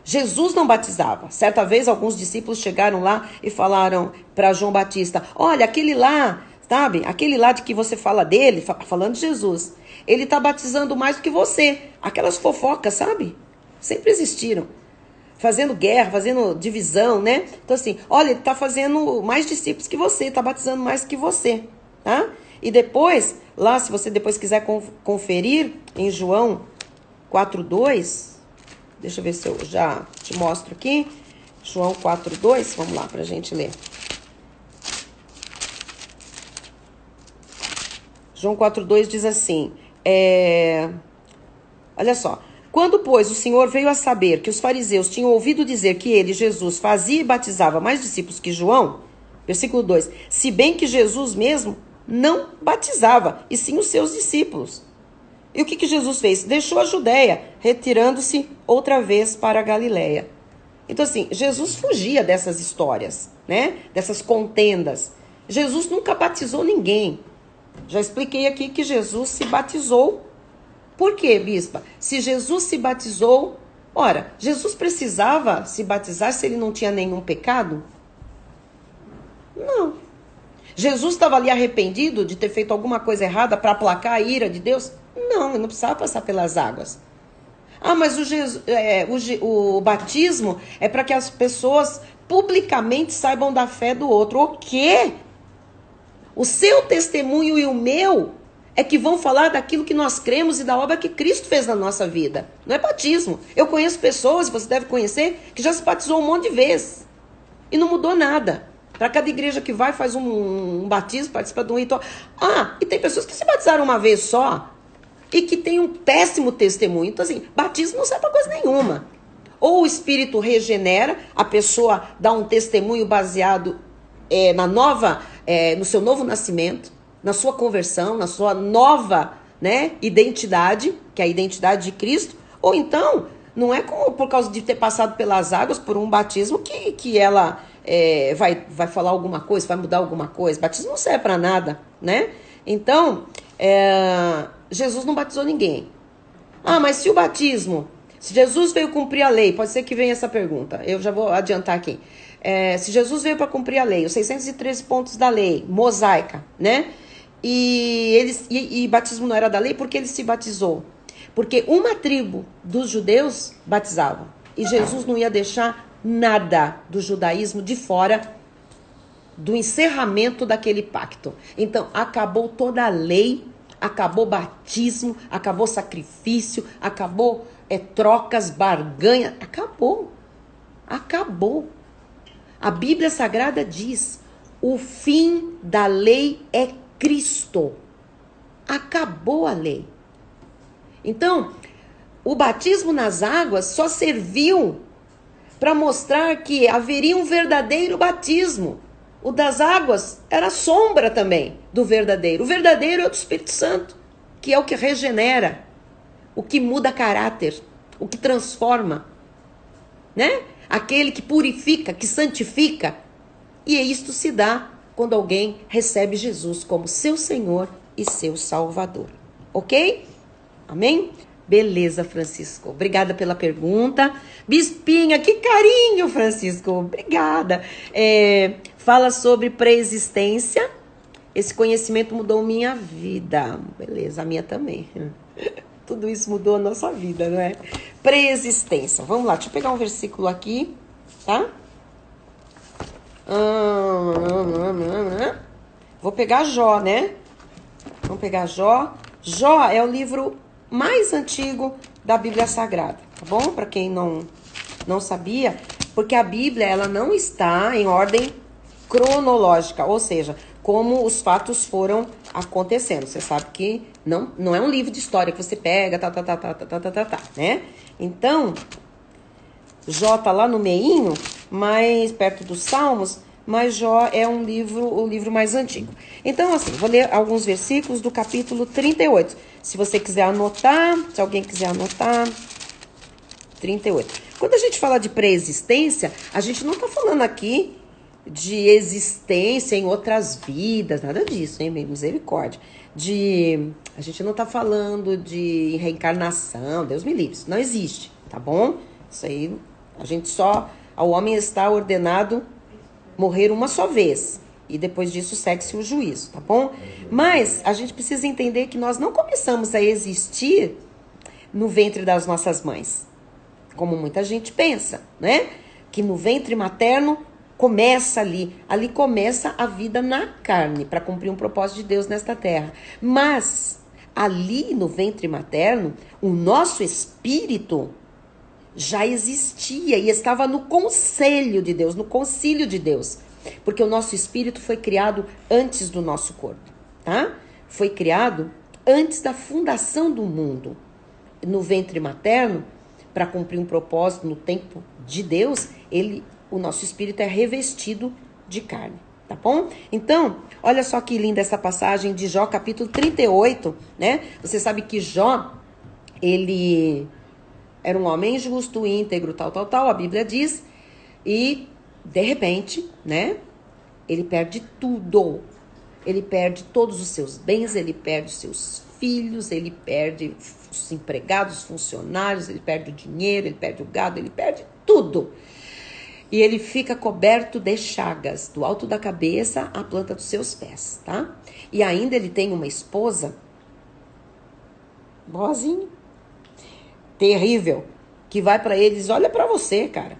Jesus não batizava. Certa vez, alguns discípulos chegaram lá e falaram para João Batista, olha, aquele lá, sabe? Aquele lá de que você fala dele, falando de Jesus, ele está batizando mais do que você. Aquelas fofocas, sabe? Sempre existiram. Fazendo guerra, fazendo divisão, né? Então assim, olha, ele está fazendo mais discípulos que você, está batizando mais que você, tá? E depois, lá, se você depois quiser conferir, em João 4:2, deixa eu ver se eu já te mostro aqui, João 4:2, vamos lá pra gente ler. João 4:2 diz assim, olha só, quando, pois, o Senhor veio a saber que os fariseus tinham ouvido dizer que ele, Jesus, fazia e batizava mais discípulos que João, versículo 2, se bem que Jesus mesmo não batizava, e sim os seus discípulos. E o que Jesus fez? Deixou a Judéia, retirando-se outra vez para a Galileia. Então, assim, Jesus fugia dessas histórias, né? Dessas contendas. Jesus nunca batizou ninguém. Já expliquei aqui que Jesus se batizou. Por quê, bispa? Se Jesus se batizou, ora, Jesus precisava se batizar se ele não tinha nenhum pecado? Não. Jesus estava ali arrependido de ter feito alguma coisa errada para aplacar a ira de Deus? Não, ele não precisava passar pelas águas. Ah, mas o batismo é para que as pessoas publicamente saibam da fé do outro. O quê? O seu testemunho e o meu é que vão falar daquilo que nós cremos e da obra que Cristo fez na nossa vida. Não é batismo. Eu conheço pessoas, você deve conhecer, que já se batizou um monte de vezes. E não mudou nada. Para cada igreja que vai, faz um batismo, participa de um ritual. Ah, e tem pessoas que se batizaram uma vez só e que tem um péssimo testemunho. Então, assim, batismo não serve para coisa nenhuma. Ou o Espírito regenera, a pessoa dá um testemunho baseado no seu novo nascimento, na sua conversão, na sua nova, né, identidade, que é a identidade de Cristo. Ou então, não é por causa de ter passado pelas águas, por um batismo, que ela vai falar alguma coisa, vai mudar alguma coisa. Batismo não serve para nada, né? Então, Jesus não batizou ninguém. Ah, mas se o batismo, se Jesus veio cumprir a lei, pode ser que venha essa pergunta, eu já vou adiantar aqui. Se Jesus veio para cumprir a lei, os 613 pontos da lei, mosaica, né? E batismo não era da lei, porque ele se batizou? Porque uma tribo dos judeus batizava. E Jesus não ia deixar nada do judaísmo de fora do encerramento daquele pacto. Então, acabou toda a lei, acabou batismo, acabou sacrifício, acabou trocas, barganha, acabou. Acabou. A Bíblia Sagrada diz, o fim da lei é Cristo. Acabou a lei. Então, o batismo nas águas só serviu para mostrar que haveria um verdadeiro batismo. O das águas era sombra também do verdadeiro. O verdadeiro é o do Espírito Santo, que é o que regenera, o que muda caráter, o que transforma, né? Aquele que purifica, que santifica. E isto se dá quando alguém recebe Jesus como seu Senhor e seu Salvador. Ok? Amém? Beleza, Francisco. Obrigada pela pergunta. Bispinha, que carinho, Francisco. Obrigada. Fala sobre pré-existência. Esse conhecimento mudou minha vida. Beleza, a minha também. Tudo isso mudou a nossa vida, não é? Pré-existência. Vamos lá, deixa eu pegar um versículo aqui, tá? Vou pegar Jó, né? Vamos pegar Jó. Jó é o livro mais antigo da Bíblia Sagrada, tá bom? Para quem não sabia, porque a Bíblia ela não está em ordem cronológica, ou seja, como os fatos foram acontecendo. Você sabe que não é um livro de história que você pega, né? Então, Jó tá lá no meinho, mais perto dos Salmos, mas Jó é o livro mais antigo. Então, assim, vou ler alguns versículos do capítulo 38. Se você quiser anotar, se alguém quiser anotar, 38. Quando a gente fala de pré-existência, a gente não tá falando aqui de existência em outras vidas, nada disso, hein, misericórdia. A gente não tá falando de reencarnação, Deus me livre, isso não existe, tá bom? Isso aí, ao homem está ordenado morrer uma só vez, e depois disso segue-se o juízo, tá bom? Mas a gente precisa entender que nós não começamos a existir no ventre das nossas mães, como muita gente pensa, né? Que no ventre materno começa ali começa a vida na carne, para cumprir um propósito de Deus nesta terra. Mas ali no ventre materno, o nosso espírito já existia e estava no conselho de Deus, no concílio de Deus. Porque o nosso espírito foi criado antes do nosso corpo, tá? Foi criado antes da fundação do mundo. No ventre materno, para cumprir um propósito no tempo de Deus, o nosso espírito é revestido de carne, tá bom? Então, olha só que linda essa passagem de Jó, capítulo 38, né? Você sabe que Jó, ele era um homem justo, íntegro, tal, a Bíblia diz, e de repente, né, ele perde tudo. Ele perde todos os seus bens, ele perde os seus filhos, ele perde os empregados, os funcionários, ele perde o dinheiro, ele perde o gado, ele perde tudo. E ele fica coberto de chagas, do alto da cabeça à planta dos seus pés, tá? E ainda ele tem uma esposa, boazinha, terrível, que vai para ele e diz, olha para você, cara,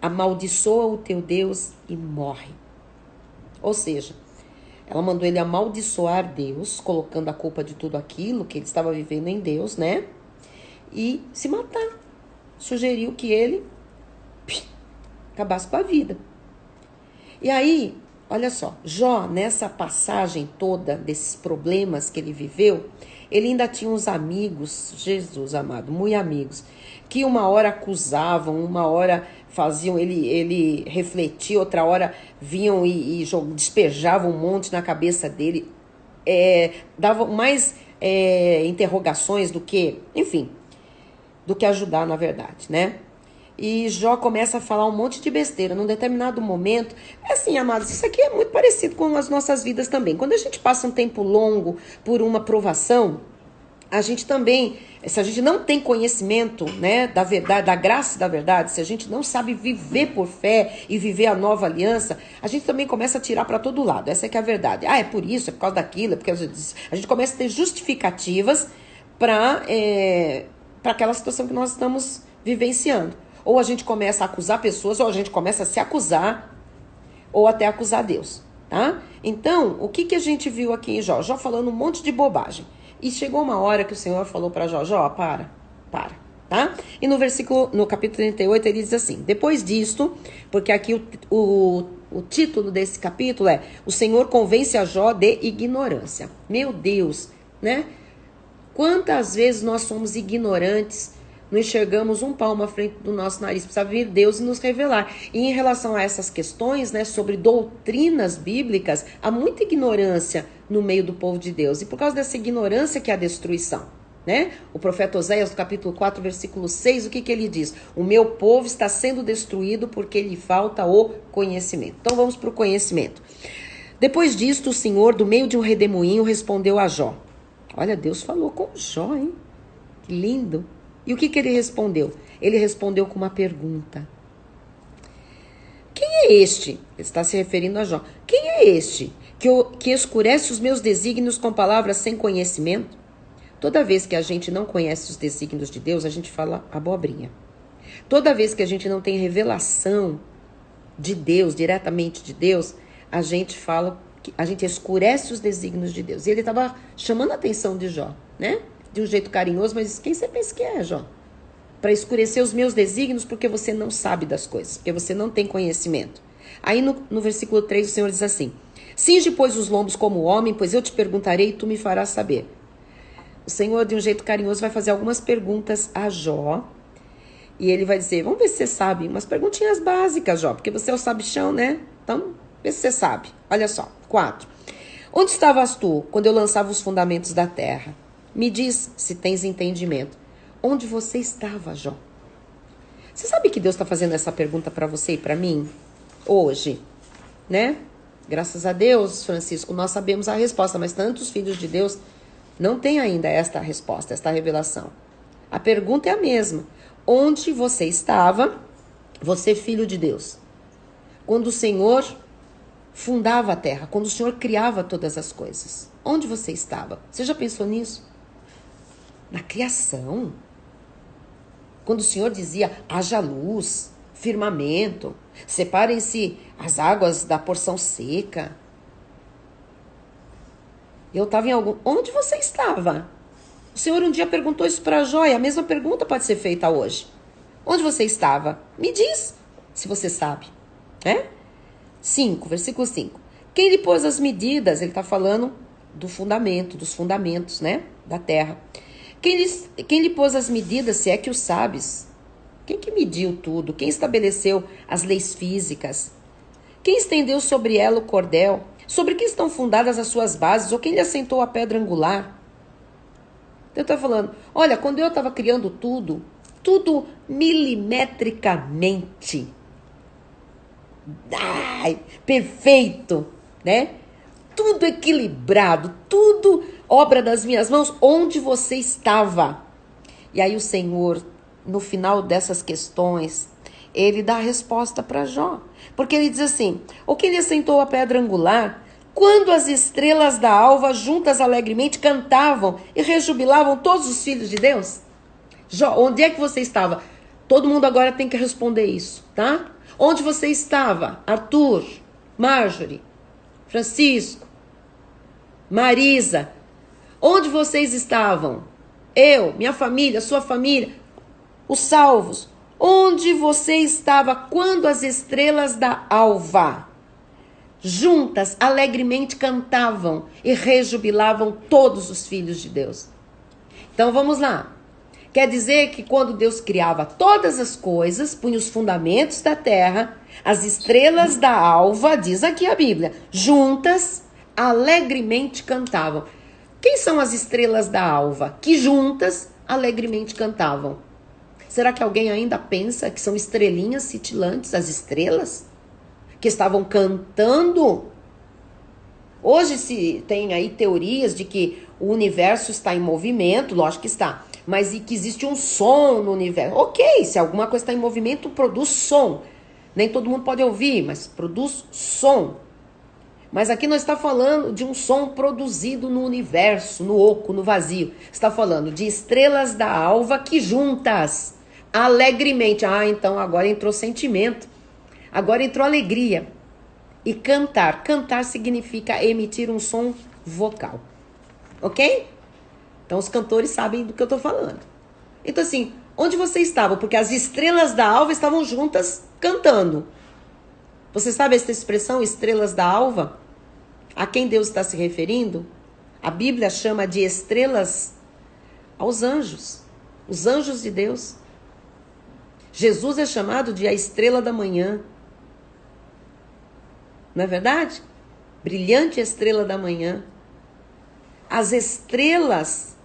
amaldiçoa o teu Deus e morre. Ou seja, ela mandou ele amaldiçoar Deus, colocando a culpa de tudo aquilo que ele estava vivendo em Deus, né? E se matar. Sugeriu que ele acabasse com a vida. E aí, olha só, Jó, nessa passagem toda desses problemas que ele viveu, ele ainda tinha uns amigos, Jesus amado, muito amigos, que uma hora acusavam, uma hora faziam ele refletir, outra hora vinham e despejavam um monte na cabeça dele, davam mais interrogações do que, enfim, do que ajudar, na verdade, né? E Jó começa a falar um monte de besteira. Num determinado momento, assim, amados, isso aqui é muito parecido com as nossas vidas também. Quando a gente passa um tempo longo por uma provação, a gente também, se a gente não tem conhecimento, né, da verdade, da graça e da verdade, se a gente não sabe viver por fé e viver a nova aliança, a gente também começa a tirar para todo lado. Essa é que é a verdade. É por isso, é por causa daquilo, é porque a gente começa a ter justificativas para aquela situação que nós estamos vivenciando. Ou a gente começa a acusar pessoas, ou a gente começa a se acusar, ou até acusar Deus, tá? Então, o que a gente viu aqui em Jó? Jó falando um monte de bobagem. E chegou uma hora que o Senhor falou para Jó, Jó, para, tá? E no capítulo 38, ele diz assim, depois disto, porque aqui o título desse capítulo é O Senhor convence a Jó de ignorância. Meu Deus, né? Quantas vezes nós somos ignorantes, não enxergamos um palmo à frente do nosso nariz, precisa vir Deus e nos revelar. E em relação a essas questões, né, sobre doutrinas bíblicas, há muita ignorância no meio do povo de Deus. E por causa dessa ignorância que é a destruição, né? O profeta Oséias, no capítulo 4, versículo 6, o que ele diz? O meu povo está sendo destruído porque lhe falta o conhecimento. Então vamos para o conhecimento. Depois disto, o Senhor, do meio de um redemoinho, respondeu a Jó. Olha, Deus falou com Jó, hein? Que lindo. E o que ele respondeu? Ele respondeu com uma pergunta. Quem é este? Ele está se referindo a Jó. Quem é este que escurece os meus desígnios com palavras sem conhecimento? Toda vez que a gente não conhece os desígnios de Deus, a gente fala abobrinha. Toda vez que a gente não tem revelação de Deus, diretamente de Deus, a gente fala, a gente escurece os desígnios de Deus. E ele estava chamando a atenção de Jó, né? De um jeito carinhoso, mas quem você pensa que é, Jó? Para escurecer os meus desígnios porque você não sabe das coisas, porque você não tem conhecimento. Aí no versículo 3 o Senhor diz assim: cinge, pois, os lombos como homem, pois eu te perguntarei e tu me farás saber. O Senhor, de um jeito carinhoso, vai fazer algumas perguntas a Jó. E ele vai dizer, vamos ver se você sabe, umas perguntinhas básicas, Jó, porque você é o sabichão, né? Então, vê se você sabe. Olha só, 4. Onde estavas tu quando eu lançava os fundamentos da terra? Me diz se tens entendimento. Onde você estava, Jó? Você sabe que Deus está fazendo essa pergunta para você e para mim? Hoje, né? Graças a Deus, Francisco, nós sabemos a resposta, mas tantos filhos de Deus não têm ainda esta resposta, esta revelação. A pergunta é a mesma. Onde você estava, você filho de Deus? Quando o Senhor fundava a terra, quando o Senhor criava todas as coisas. Onde você estava? Você já pensou nisso? Na criação. Quando o Senhor dizia, haja luz, firmamento, separem-se as águas da porção seca. Eu estava em algum... Onde você estava? O Senhor um dia perguntou isso para Jó, e a mesma pergunta pode ser feita hoje. Onde você estava? Me diz, se você sabe. 5, versículo 5. Quem lhe pôs as medidas? Ele está falando do fundamento, dos fundamentos, né? Da terra. Quem lhe pôs as medidas, se é que o sabes? Quem que mediu tudo? Quem estabeleceu as leis físicas? Quem estendeu sobre ela o cordel? Sobre que estão fundadas as suas bases? Ou quem lhe assentou a pedra angular? Eu estou falando, olha, quando eu estava criando tudo milimetricamente. Ai, perfeito, né? Tudo equilibrado, tudo obra das minhas mãos. Onde você estava? E aí o Senhor, no final dessas questões, ele dá a resposta para Jó. Porque ele diz assim, o que lhe assentou a pedra angular, quando as estrelas da alva juntas alegremente cantavam e rejubilavam todos os filhos de Deus? Jó, onde é que você estava? Todo mundo agora tem que responder isso, tá? Onde você estava? Arthur, Marjorie, Francisco, Marisa. Onde vocês estavam? Eu, minha família, sua família, os salvos. Onde você estava quando as estrelas da alva juntas alegremente cantavam e rejubilavam todos os filhos de Deus? Então vamos lá. Quer dizer que quando Deus criava todas as coisas, punha os fundamentos da terra, as estrelas da alva, diz aqui a Bíblia, juntas alegremente cantavam. Quem são as estrelas da alva? Que juntas alegremente cantavam. Será que alguém ainda pensa que são estrelinhas cintilantes, as estrelas? Que estavam cantando? Hoje se tem aí teorias de que o universo está em movimento, lógico que está, mas e que existe um som no universo. Ok, se alguma coisa está em movimento, produz som. Nem todo mundo pode ouvir, mas produz som. Mas aqui não está falando de um som produzido no universo, no oco, no vazio. Está falando de estrelas da alva que juntas, alegremente. Ah, então agora entrou sentimento. Agora entrou alegria. E cantar. Cantar significa emitir um som vocal. Ok? Então os cantores sabem do que eu estou falando. Então assim, onde você estava? Porque as estrelas da alva estavam juntas cantando. Você sabe essa expressão, estrelas da alva? A quem Deus está se referindo? A Bíblia chama de estrelas aos anjos. Os anjos de Deus. Jesus é chamado de a estrela da manhã. Não é verdade? Brilhante estrela da manhã. As estrelas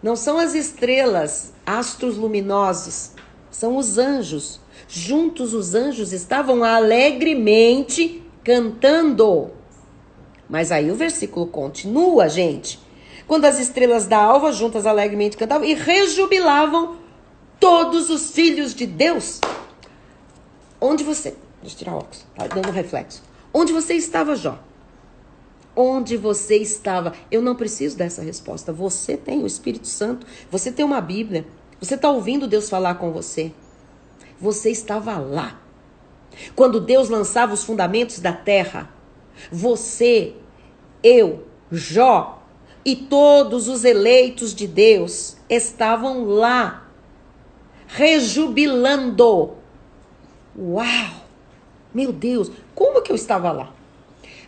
Não são as estrelas, astros luminosos, são os anjos. Juntos os anjos estavam alegremente cantando. Mas aí o versículo continua, gente. Quando as estrelas da alva juntas alegremente cantavam e rejubilavam todos os filhos de Deus. Onde você... Deixa eu tirar o óculos, tá dando reflexo. Onde você estava, Jó? Onde você estava? Eu não preciso dessa resposta. Você tem o Espírito Santo. Você tem uma Bíblia. Você está ouvindo Deus falar com você. Você estava lá. Quando Deus lançava os fundamentos da terra, você, eu, Jó e todos os eleitos de Deus estavam lá, rejubilando. Uau! Meu Deus, como que eu estava lá?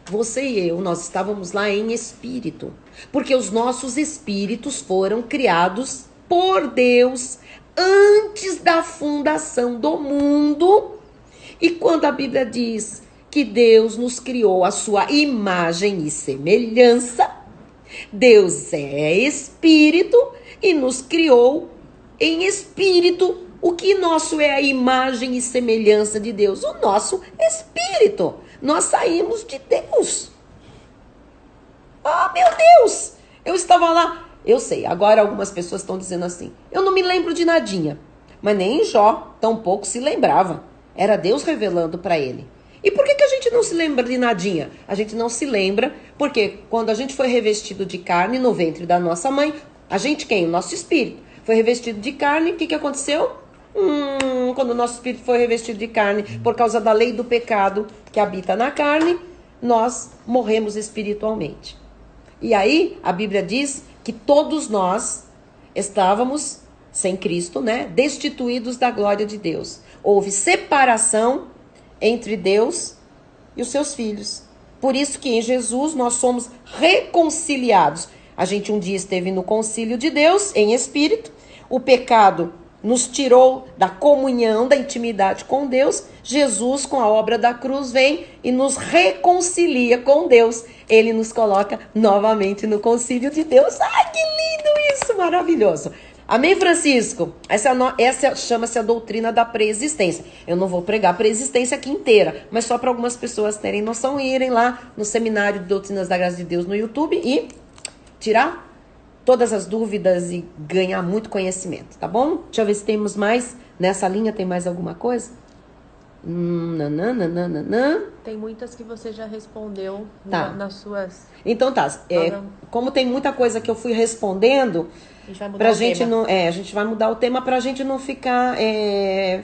Você e eu, nós estávamos lá em espírito, porque os nossos espíritos foram criados por Deus antes da fundação do mundo. E quando a Bíblia diz que Deus nos criou a sua imagem e semelhança, Deus é espírito e nos criou em espírito. O que nosso é a imagem e semelhança de Deus? O nosso espírito. Nós saímos de Deus. Ah, meu Deus! Eu estava lá. Eu sei, agora algumas pessoas estão dizendo assim, eu não me lembro de nadinha. Mas nem Jó tampouco se lembrava. Era Deus revelando para ele. E por que a gente não se lembra de nadinha? A gente não se lembra porque quando a gente foi revestido de carne no ventre da nossa mãe, a gente quem? O nosso espírito. Foi revestido de carne, o que aconteceu? Quando o nosso espírito foi revestido de carne, por causa da lei do pecado que habita na carne, nós morremos espiritualmente. E aí, a Bíblia diz que todos nós estávamos, sem Cristo, né, destituídos da glória de Deus. Houve separação entre Deus e os seus filhos. Por isso que em Jesus nós somos reconciliados. A gente um dia esteve no concílio de Deus, em espírito, o pecado nos tirou da comunhão, da intimidade com Deus. Jesus, com a obra da cruz, vem e nos reconcilia com Deus. Ele nos coloca novamente no concílio de Deus. Ai, que lindo isso, maravilhoso. Amém, Francisco? Essa chama-se a doutrina da preexistência. Eu não vou pregar a preexistência aqui inteira, mas só para algumas pessoas terem noção e irem lá no Seminário de Doutrinas da Graça de Deus no YouTube e tirar todas as dúvidas e ganhar muito conhecimento, tá bom? Deixa eu ver se temos mais. Nessa linha tem mais alguma coisa? Tem muitas que você já respondeu nas suas... Então tá, como tem muita coisa que eu fui respondendo, pra gente não, a gente vai mudar o tema pra gente não ficar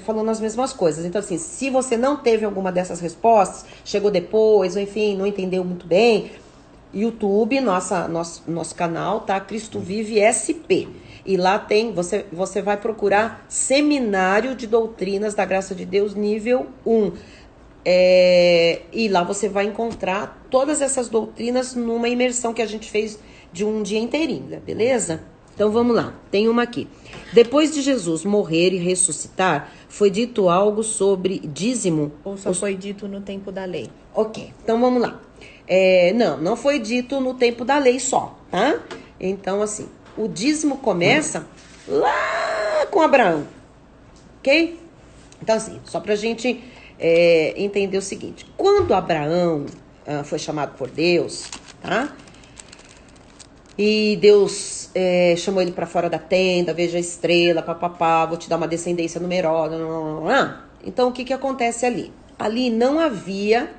falando as mesmas coisas. Então assim, se você não teve alguma dessas respostas, chegou depois, ou enfim, não entendeu muito bem, YouTube, nosso canal, tá? Cristo Vive SP. E lá tem, você vai procurar Seminário de Doutrinas da Graça de Deus, nível 1. E lá você vai encontrar todas essas doutrinas numa imersão que a gente fez de um dia inteirinho, beleza? Então vamos lá, tem uma aqui. Depois de Jesus morrer e ressuscitar, foi dito algo sobre dízimo? Ou só foi dito no tempo da lei? Ok, então vamos lá. Não foi dito no tempo da lei só, tá? Então, assim, o dízimo começa lá com Abraão, ok? Então, assim, só pra gente entender o seguinte. Quando Abraão foi chamado por Deus, tá? E Deus chamou ele pra fora da tenda, veja a estrela, papapá, vou te dar uma descendência numerosa. Então, o que acontece ali? Ali não havia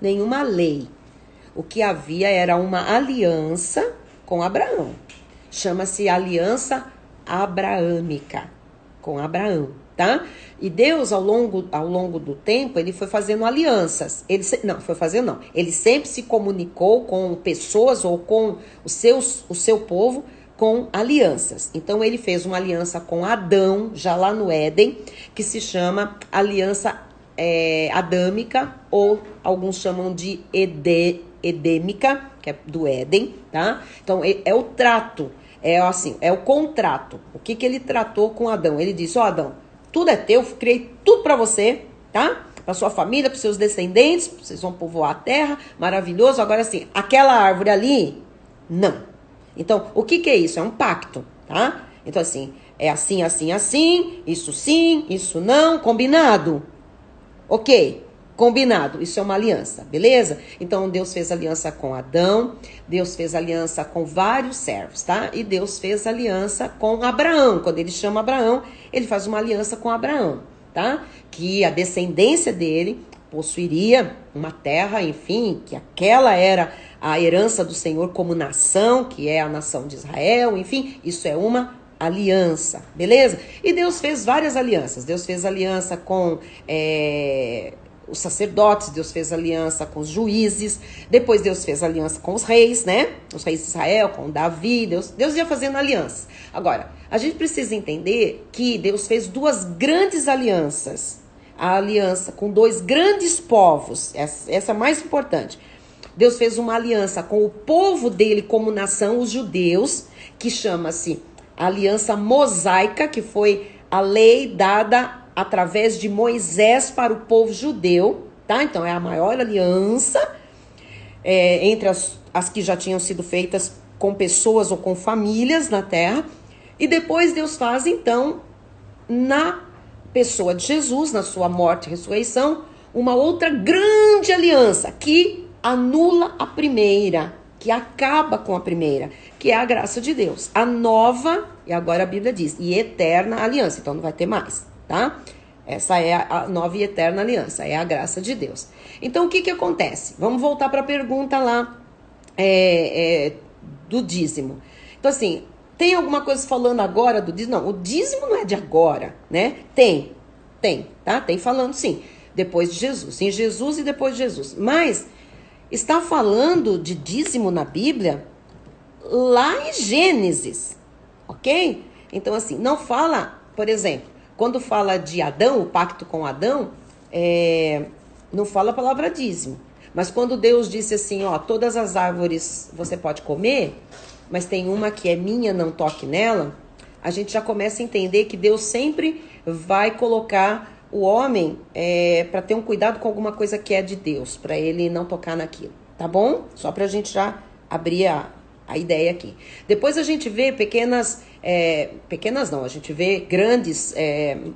nenhuma lei. O que havia era uma aliança com Abraão. Chama-se aliança abraâmica com Abraão, tá? E Deus, ao longo do tempo, ele foi fazendo alianças. Ele sempre se comunicou com pessoas ou com o seu povo com alianças. Então, ele fez uma aliança com Adão, já lá no Éden, que se chama aliança adâmica, ou alguns chamam de edêmica, que é do Éden, tá? Então, é o trato, é o contrato. O que ele tratou com Adão? Ele disse, Adão, tudo é teu, criei tudo pra você, tá? Pra sua família, pros seus descendentes, vocês vão povoar a terra, maravilhoso. Agora, assim, aquela árvore ali, não. Então, o que é isso? É um pacto. tá? Então assim, é assim, assim, assim, isso sim, isso não, combinado? Ok, combinado, isso é uma aliança, beleza? Então Deus fez aliança com Adão, Deus fez aliança com vários servos, tá? E Deus fez aliança com Abraão. Quando ele chama Abraão, ele faz uma aliança com Abraão, tá? Que a descendência dele possuiria uma terra, enfim, que aquela era a herança do Senhor como nação, que é a nação de Israel, enfim, isso é uma aliança, beleza? E Deus fez várias alianças. Deus fez aliança com os sacerdotes, Deus fez aliança com os juízes, depois Deus fez aliança com os reis, né? Os reis de Israel, com Davi, Deus ia fazendo alianças. Agora, a gente precisa entender que Deus fez duas grandes alianças. A aliança com dois grandes povos, essa é a mais importante. Deus fez uma aliança com o povo dele como nação, os judeus, que chama-se Aliança Mosaica, que foi a lei dada através de Moisés para o povo judeu, tá? Então é a maior aliança entre as que já tinham sido feitas com pessoas ou com famílias na terra. E depois Deus faz, então, na pessoa de Jesus, na sua morte e ressurreição, uma outra grande aliança que anula a primeira, que acaba com a primeira, que é a graça de Deus. A nova, e agora a Bíblia diz, e eterna aliança, então não vai ter mais, tá? Essa é a nova e eterna aliança, é a graça de Deus. Então o que acontece? Vamos voltar para a pergunta lá do dízimo. Então assim, tem alguma coisa falando agora do dízimo? Não, o dízimo não é de agora, né? Tem, tá? Tem falando sim, depois de Jesus, em Jesus e depois de Jesus. Mas está falando de dízimo na Bíblia lá em Gênesis, ok? Então assim, não fala, por exemplo, quando fala de Adão, o pacto com Adão, não fala a palavra dízimo. Mas quando Deus disse assim, ó, todas as árvores você pode comer, mas tem uma que é minha, não toque nela, a gente já começa a entender que Deus sempre vai colocar o homem para ter um cuidado com alguma coisa que é de Deus, para ele não tocar naquilo, tá bom? Só pra gente já abrir a ideia aqui. Depois a gente vê a gente vê grandes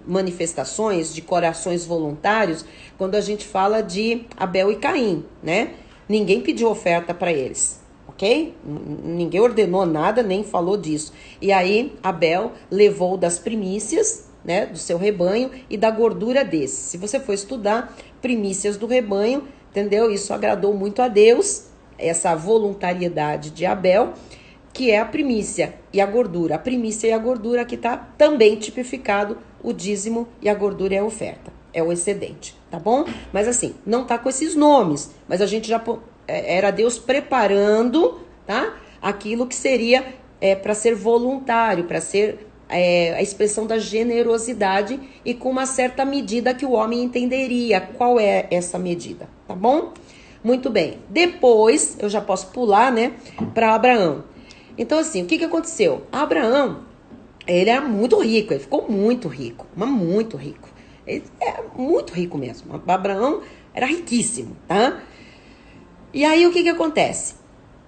manifestações de corações voluntários quando a gente fala de Abel e Caim, né? Ninguém pediu oferta para eles, ok? Ninguém ordenou nada, nem falou disso. E aí Abel levou das primícias, né, do seu rebanho e da gordura desse. Se você for estudar primícias do rebanho, entendeu? Isso agradou muito a Deus, essa voluntariedade de Abel, que é a primícia e a gordura. A primícia e a gordura aqui está também tipificado o dízimo e a gordura é a oferta, é o excedente, tá bom? Mas assim, não tá com esses nomes, mas a gente já era Deus preparando, tá? Aquilo que seria para ser voluntário, para ser a expressão da generosidade e com uma certa medida que o homem entenderia qual é essa medida, tá bom? Muito bem. Depois, eu já posso pular, né, para Abraão. Então, assim, o que aconteceu? Abraão, ele era muito rico, ele ficou muito rico, mas muito rico. Ele é muito rico mesmo. Abraão era riquíssimo, tá? E aí, o que acontece?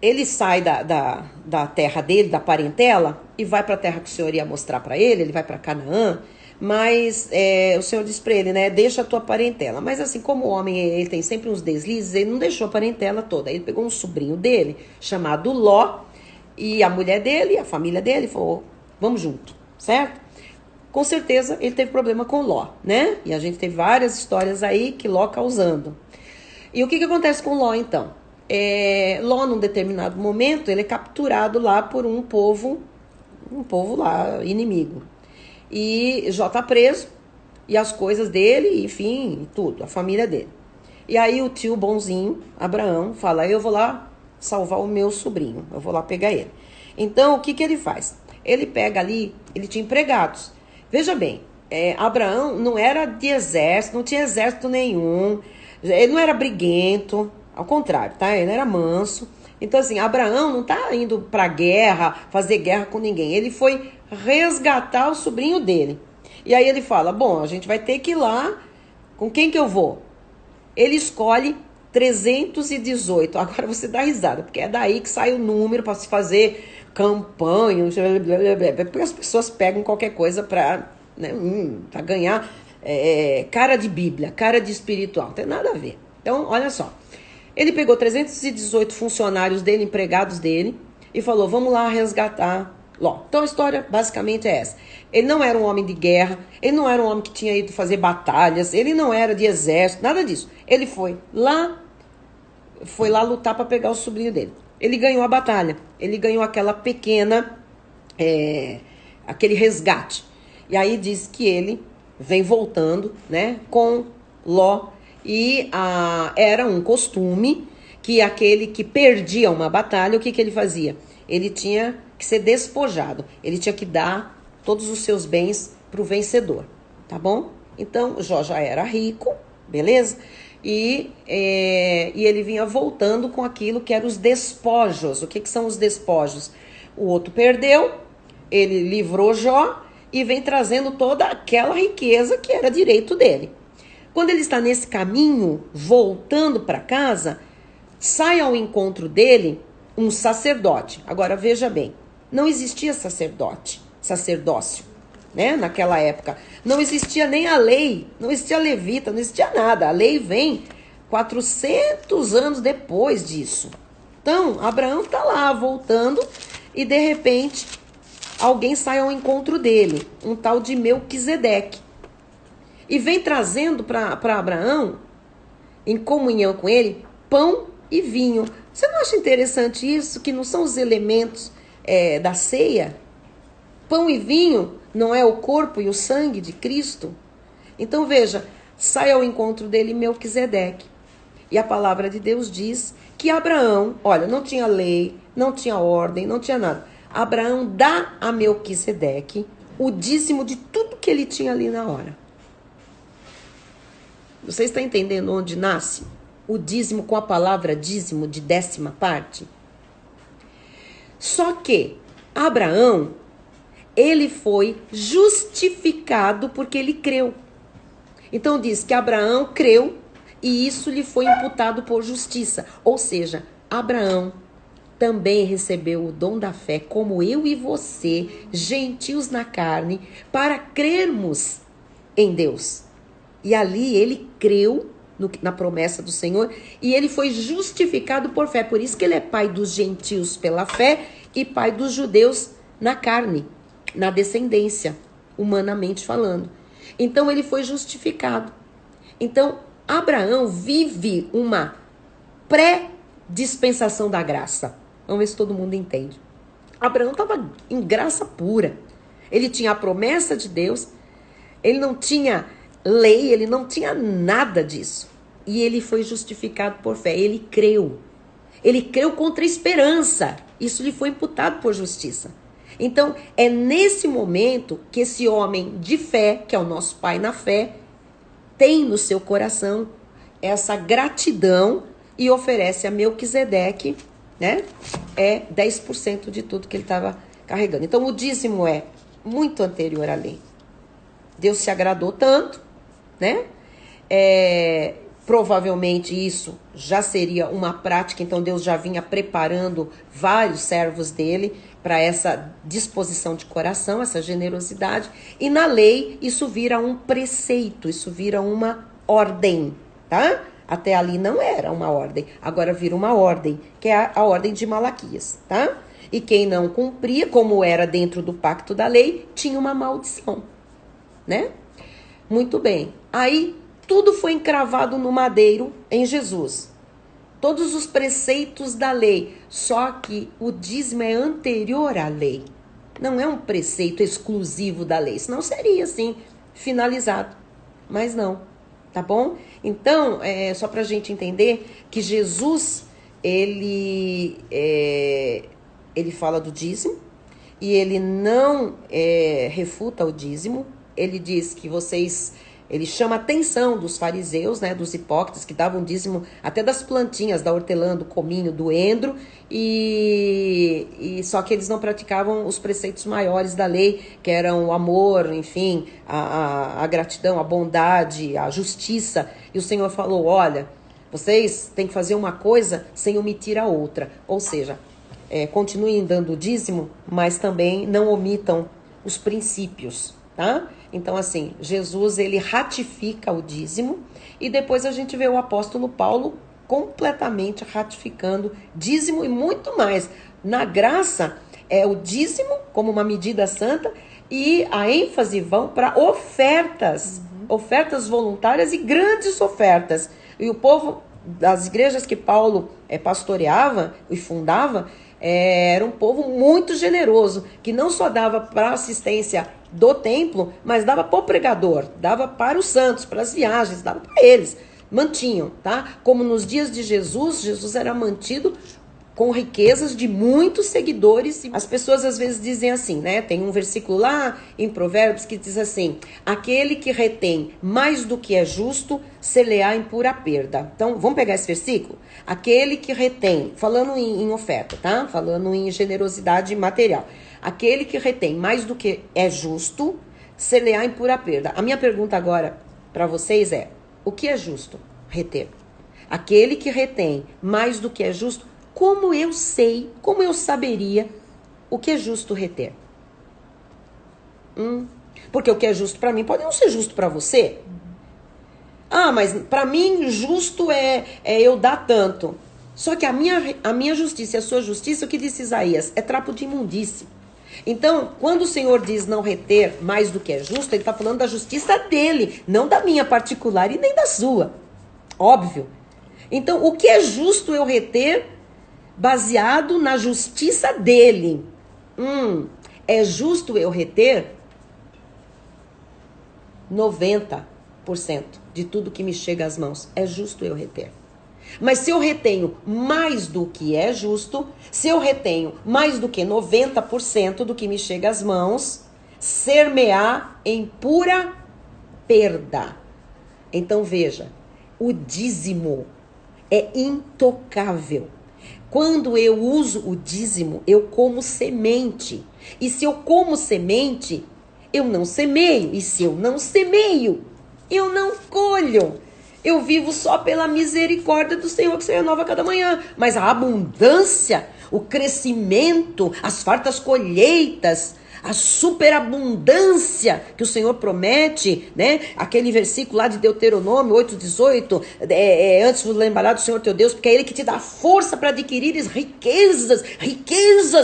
Ele sai da terra dele, da parentela, e vai para a terra que o Senhor ia mostrar para ele vai para Canaã, mas o Senhor diz para ele, né, deixa a tua parentela. Mas assim, como o homem, ele tem sempre uns deslizes, ele não deixou a parentela toda. Ele pegou um sobrinho dele, chamado Ló, e a mulher dele, a família dele, falou, vamos junto, certo? Com certeza ele teve problema com Ló, né? E a gente teve várias histórias aí que Ló causando. E o que acontece com Ló, então? Ló, num determinado momento, ele é capturado lá por um povo lá, inimigo. E já tá preso, e as coisas dele, enfim, tudo, a família dele. E aí o tio bonzinho, Abraão, fala, eu vou lá salvar o meu sobrinho, eu vou lá pegar ele. Então, o que ele faz? Ele pega ali, ele tinha empregados. Veja bem, Abraão não era de exército, não tinha exército nenhum, ele não era briguento, ao contrário, tá? Ele era manso. Então, assim, Abraão não tá indo pra guerra, fazer guerra com ninguém. Ele foi resgatar o sobrinho dele. E aí ele fala, bom, a gente vai ter que ir lá, com quem que eu vou? Ele escolhe 318. Agora você dá risada, porque é daí que sai o número para se fazer campanha, porque as pessoas pegam qualquer coisa para, né, para ganhar cara de Bíblia, cara de espiritual, não tem nada a ver. Então, olha só, ele pegou 318 funcionários dele, empregados dele, e falou, vamos lá resgatar Ló. Então a história basicamente é essa. Ele não era um homem de guerra, ele não era um homem que tinha ido fazer batalhas, ele não era de exército, nada disso. Ele foi lá lutar para pegar o sobrinho dele. Ele ganhou a batalha, ele ganhou aquela pequena, aquele resgate. E aí diz que ele vem voltando, né, com Ló. E era um costume que aquele que perdia uma batalha, o que ele fazia? Ele tinha que ser despojado, ele tinha que dar todos os seus bens para o vencedor, tá bom? Então, Jó já era rico, beleza? E ele vinha voltando com aquilo que eram os despojos. O que são os despojos? O outro perdeu, ele livrou Jó e vem trazendo toda aquela riqueza que era direito dele. Quando ele está nesse caminho, voltando para casa, sai ao encontro dele um sacerdote. Agora, veja bem, não existia sacerdócio, né? Naquela época. Não existia nem a lei, não existia levita, não existia nada. A lei vem 400 anos depois disso. Então, Abraão está lá, voltando, e de repente, alguém sai ao encontro dele, um tal de Melquisedeque. E vem trazendo para Abraão, em comunhão com ele, pão e vinho. Você não acha interessante isso? Que não são os elementos da ceia? Pão e vinho não é o corpo e o sangue de Cristo? Então veja, sai ao encontro dele Melquisedeque. E a palavra de Deus diz que Abraão, olha, não tinha lei, não tinha ordem, não tinha nada. Abraão dá a Melquisedeque o dízimo de tudo que ele tinha ali na hora. Você está entendendo onde nasce o dízimo com a palavra dízimo de 10ª parte? Só que Abraão, ele foi justificado porque ele creu. Então diz que Abraão creu e isso lhe foi imputado por justiça. Ou seja, Abraão também recebeu o dom da fé, como eu e você, gentios na carne, para crermos em Deus. E ali ele creu na promessa do Senhor e ele foi justificado por fé. Por isso que ele é pai dos gentios pela fé e pai dos judeus na carne, na descendência, humanamente falando. Então ele foi justificado. Então Abraão vive uma pré-dispensação da graça. Vamos ver se todo mundo entende. Abraão estava em graça pura. Ele tinha a promessa de Deus, ele não tinha lei, ele não tinha nada disso. E ele foi justificado por fé, ele creu. Ele creu contra a esperança. Isso lhe foi imputado por justiça. Então, é nesse momento que esse homem de fé, que é o nosso pai na fé, tem no seu coração essa gratidão e oferece a Melquisedeque, né? 10% de tudo que ele estava carregando. Então, o dízimo é muito anterior à lei. Deus se agradou tanto, né? Provavelmente isso já seria uma prática, então Deus já vinha preparando vários servos dele para essa disposição de coração, essa generosidade, e na lei isso vira um preceito, isso vira uma ordem, tá? Até ali não era uma ordem, agora vira uma ordem, que é a ordem de Malaquias, tá? E quem não cumpria, como era dentro do pacto da lei, tinha uma maldição, né? Muito bem, aí tudo foi encravado no madeiro em Jesus. Todos os preceitos da lei. Só que o dízimo é anterior à lei. Não é um preceito exclusivo da lei. Senão seria assim, finalizado. Mas não, tá bom? Então, só pra gente entender que Jesus, ele fala do dízimo. E ele não refuta o dízimo. Ele diz que ele chama a atenção dos fariseus, né, dos hipócritas, que davam dízimo até das plantinhas, da hortelã, do cominho, do endro, e só que eles não praticavam os preceitos maiores da lei, que eram o amor, enfim, a gratidão, a bondade, a justiça. E o Senhor falou, olha, vocês têm que fazer uma coisa sem omitir a outra. Ou seja, continuem dando o dízimo, mas também não omitam os princípios, tá? Então, assim, Jesus, ele ratifica o dízimo e depois a gente vê o apóstolo Paulo completamente ratificando dízimo e muito mais. Na graça, é o dízimo como uma medida santa e a ênfase vão para ofertas, ofertas voluntárias e grandes ofertas. E o povo das igrejas que Paulo pastoreava e fundava, era um povo muito generoso, que não só dava para assistência do templo, mas dava para o pregador, dava para os santos, para as viagens, dava para eles, mantinham, tá? Como nos dias de Jesus, Jesus era mantido com riquezas de muitos seguidores. As pessoas às vezes dizem assim, né? Tem um versículo lá em Provérbios que diz assim: aquele que retém mais do que é justo, se-lhe-á em pura perda. Então, vamos pegar esse versículo? Aquele que retém, falando em oferta, tá? Falando em generosidade material. Aquele que retém mais do que é justo, se-lhe-á em pura perda. A minha pergunta agora para vocês é: o que é justo reter? Aquele que retém mais do que é justo, como eu sei, como eu saberia o que é justo reter? Porque o que é justo para mim pode não ser justo para você. Ah, mas para mim justo é eu dar tanto. Só que a minha justiça e a sua justiça, o que disse Isaías? É trapo de imundície. Então, quando o Senhor diz não reter mais do que é justo, ele está falando da justiça dele, não da minha particular e nem da sua. Óbvio. Então, o que é justo eu reter baseado na justiça dele? É justo eu reter 90% de tudo que me chega às mãos. É justo eu reter. Mas se eu retenho mais do que é justo, se eu retenho mais do que 90% do que me chega às mãos, ser-me-á em pura perda. Então veja, o dízimo é intocável. Quando eu uso o dízimo, eu como semente. E se eu como semente, eu não semeio. E se eu não semeio, eu não colho. Eu vivo só pela misericórdia do Senhor, que se renova a cada manhã. Mas a abundância, o crescimento, as fartas colheitas, a superabundância que o Senhor promete, né? Aquele versículo lá de Deuteronômio 8:18, antes vos lembrará do Senhor teu Deus, porque é Ele que te dá força para adquirires riquezas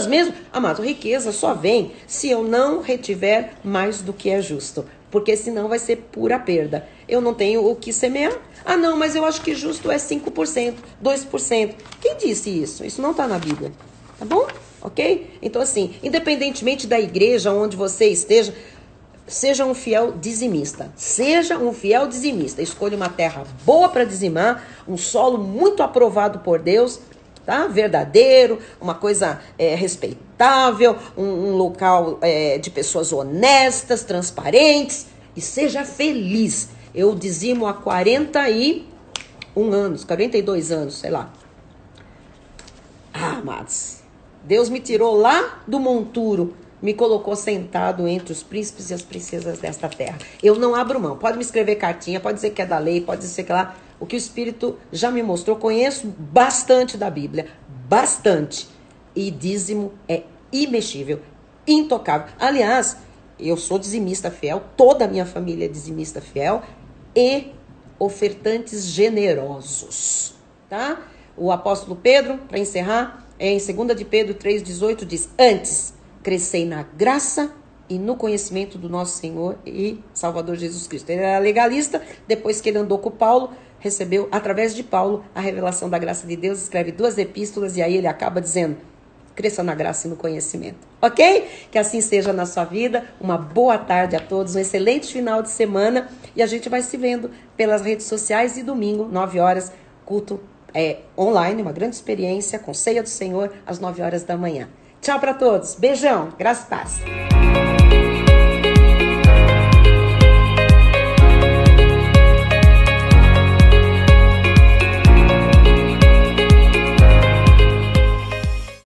mesmo. Amado, riqueza só vem se eu não retiver mais do que é justo, porque senão vai ser pura perda. Eu não tenho o que semear. Ah, não, mas eu acho que justo é 5%, 2%. Quem disse isso? Isso não está na Bíblia, tá bom? Ok? Então, assim, independentemente da igreja onde você esteja, seja um fiel dizimista. Seja um fiel dizimista. Escolha uma terra boa para dizimar, um solo muito aprovado por Deus, tá? Verdadeiro, uma coisa respeitável, um local de pessoas honestas, transparentes, e seja feliz. Eu dizimo há 41 anos, 42 anos, sei lá. Ah, amados, Deus me tirou lá do monturo, me colocou sentado entre os príncipes e as princesas desta terra. Eu não abro mão. Pode me escrever cartinha, pode dizer que é da lei, pode dizer que lá. O que o Espírito já me mostrou, conheço bastante da Bíblia, bastante. E dízimo é imexível, intocável. Aliás, eu sou dizimista fiel, toda a minha família é dizimista fiel e ofertantes generosos, tá? O apóstolo Pedro, para encerrar, em 2 de Pedro 3,18 diz: antes, crescei na graça e no conhecimento do nosso Senhor e Salvador Jesus Cristo. Ele era legalista, depois que ele andou com Paulo, recebeu, através de Paulo, a revelação da graça de Deus, escreve 2 epístolas e aí ele acaba dizendo: cresça na graça e no conhecimento. Ok? Que assim seja na sua vida. Uma boa tarde a todos, um excelente final de semana e a gente vai se vendo pelas redes sociais e domingo, 9 horas, culto online, uma grande experiência com ceia do Senhor às 9 horas da manhã. Tchau para todos. Beijão. Graça e paz.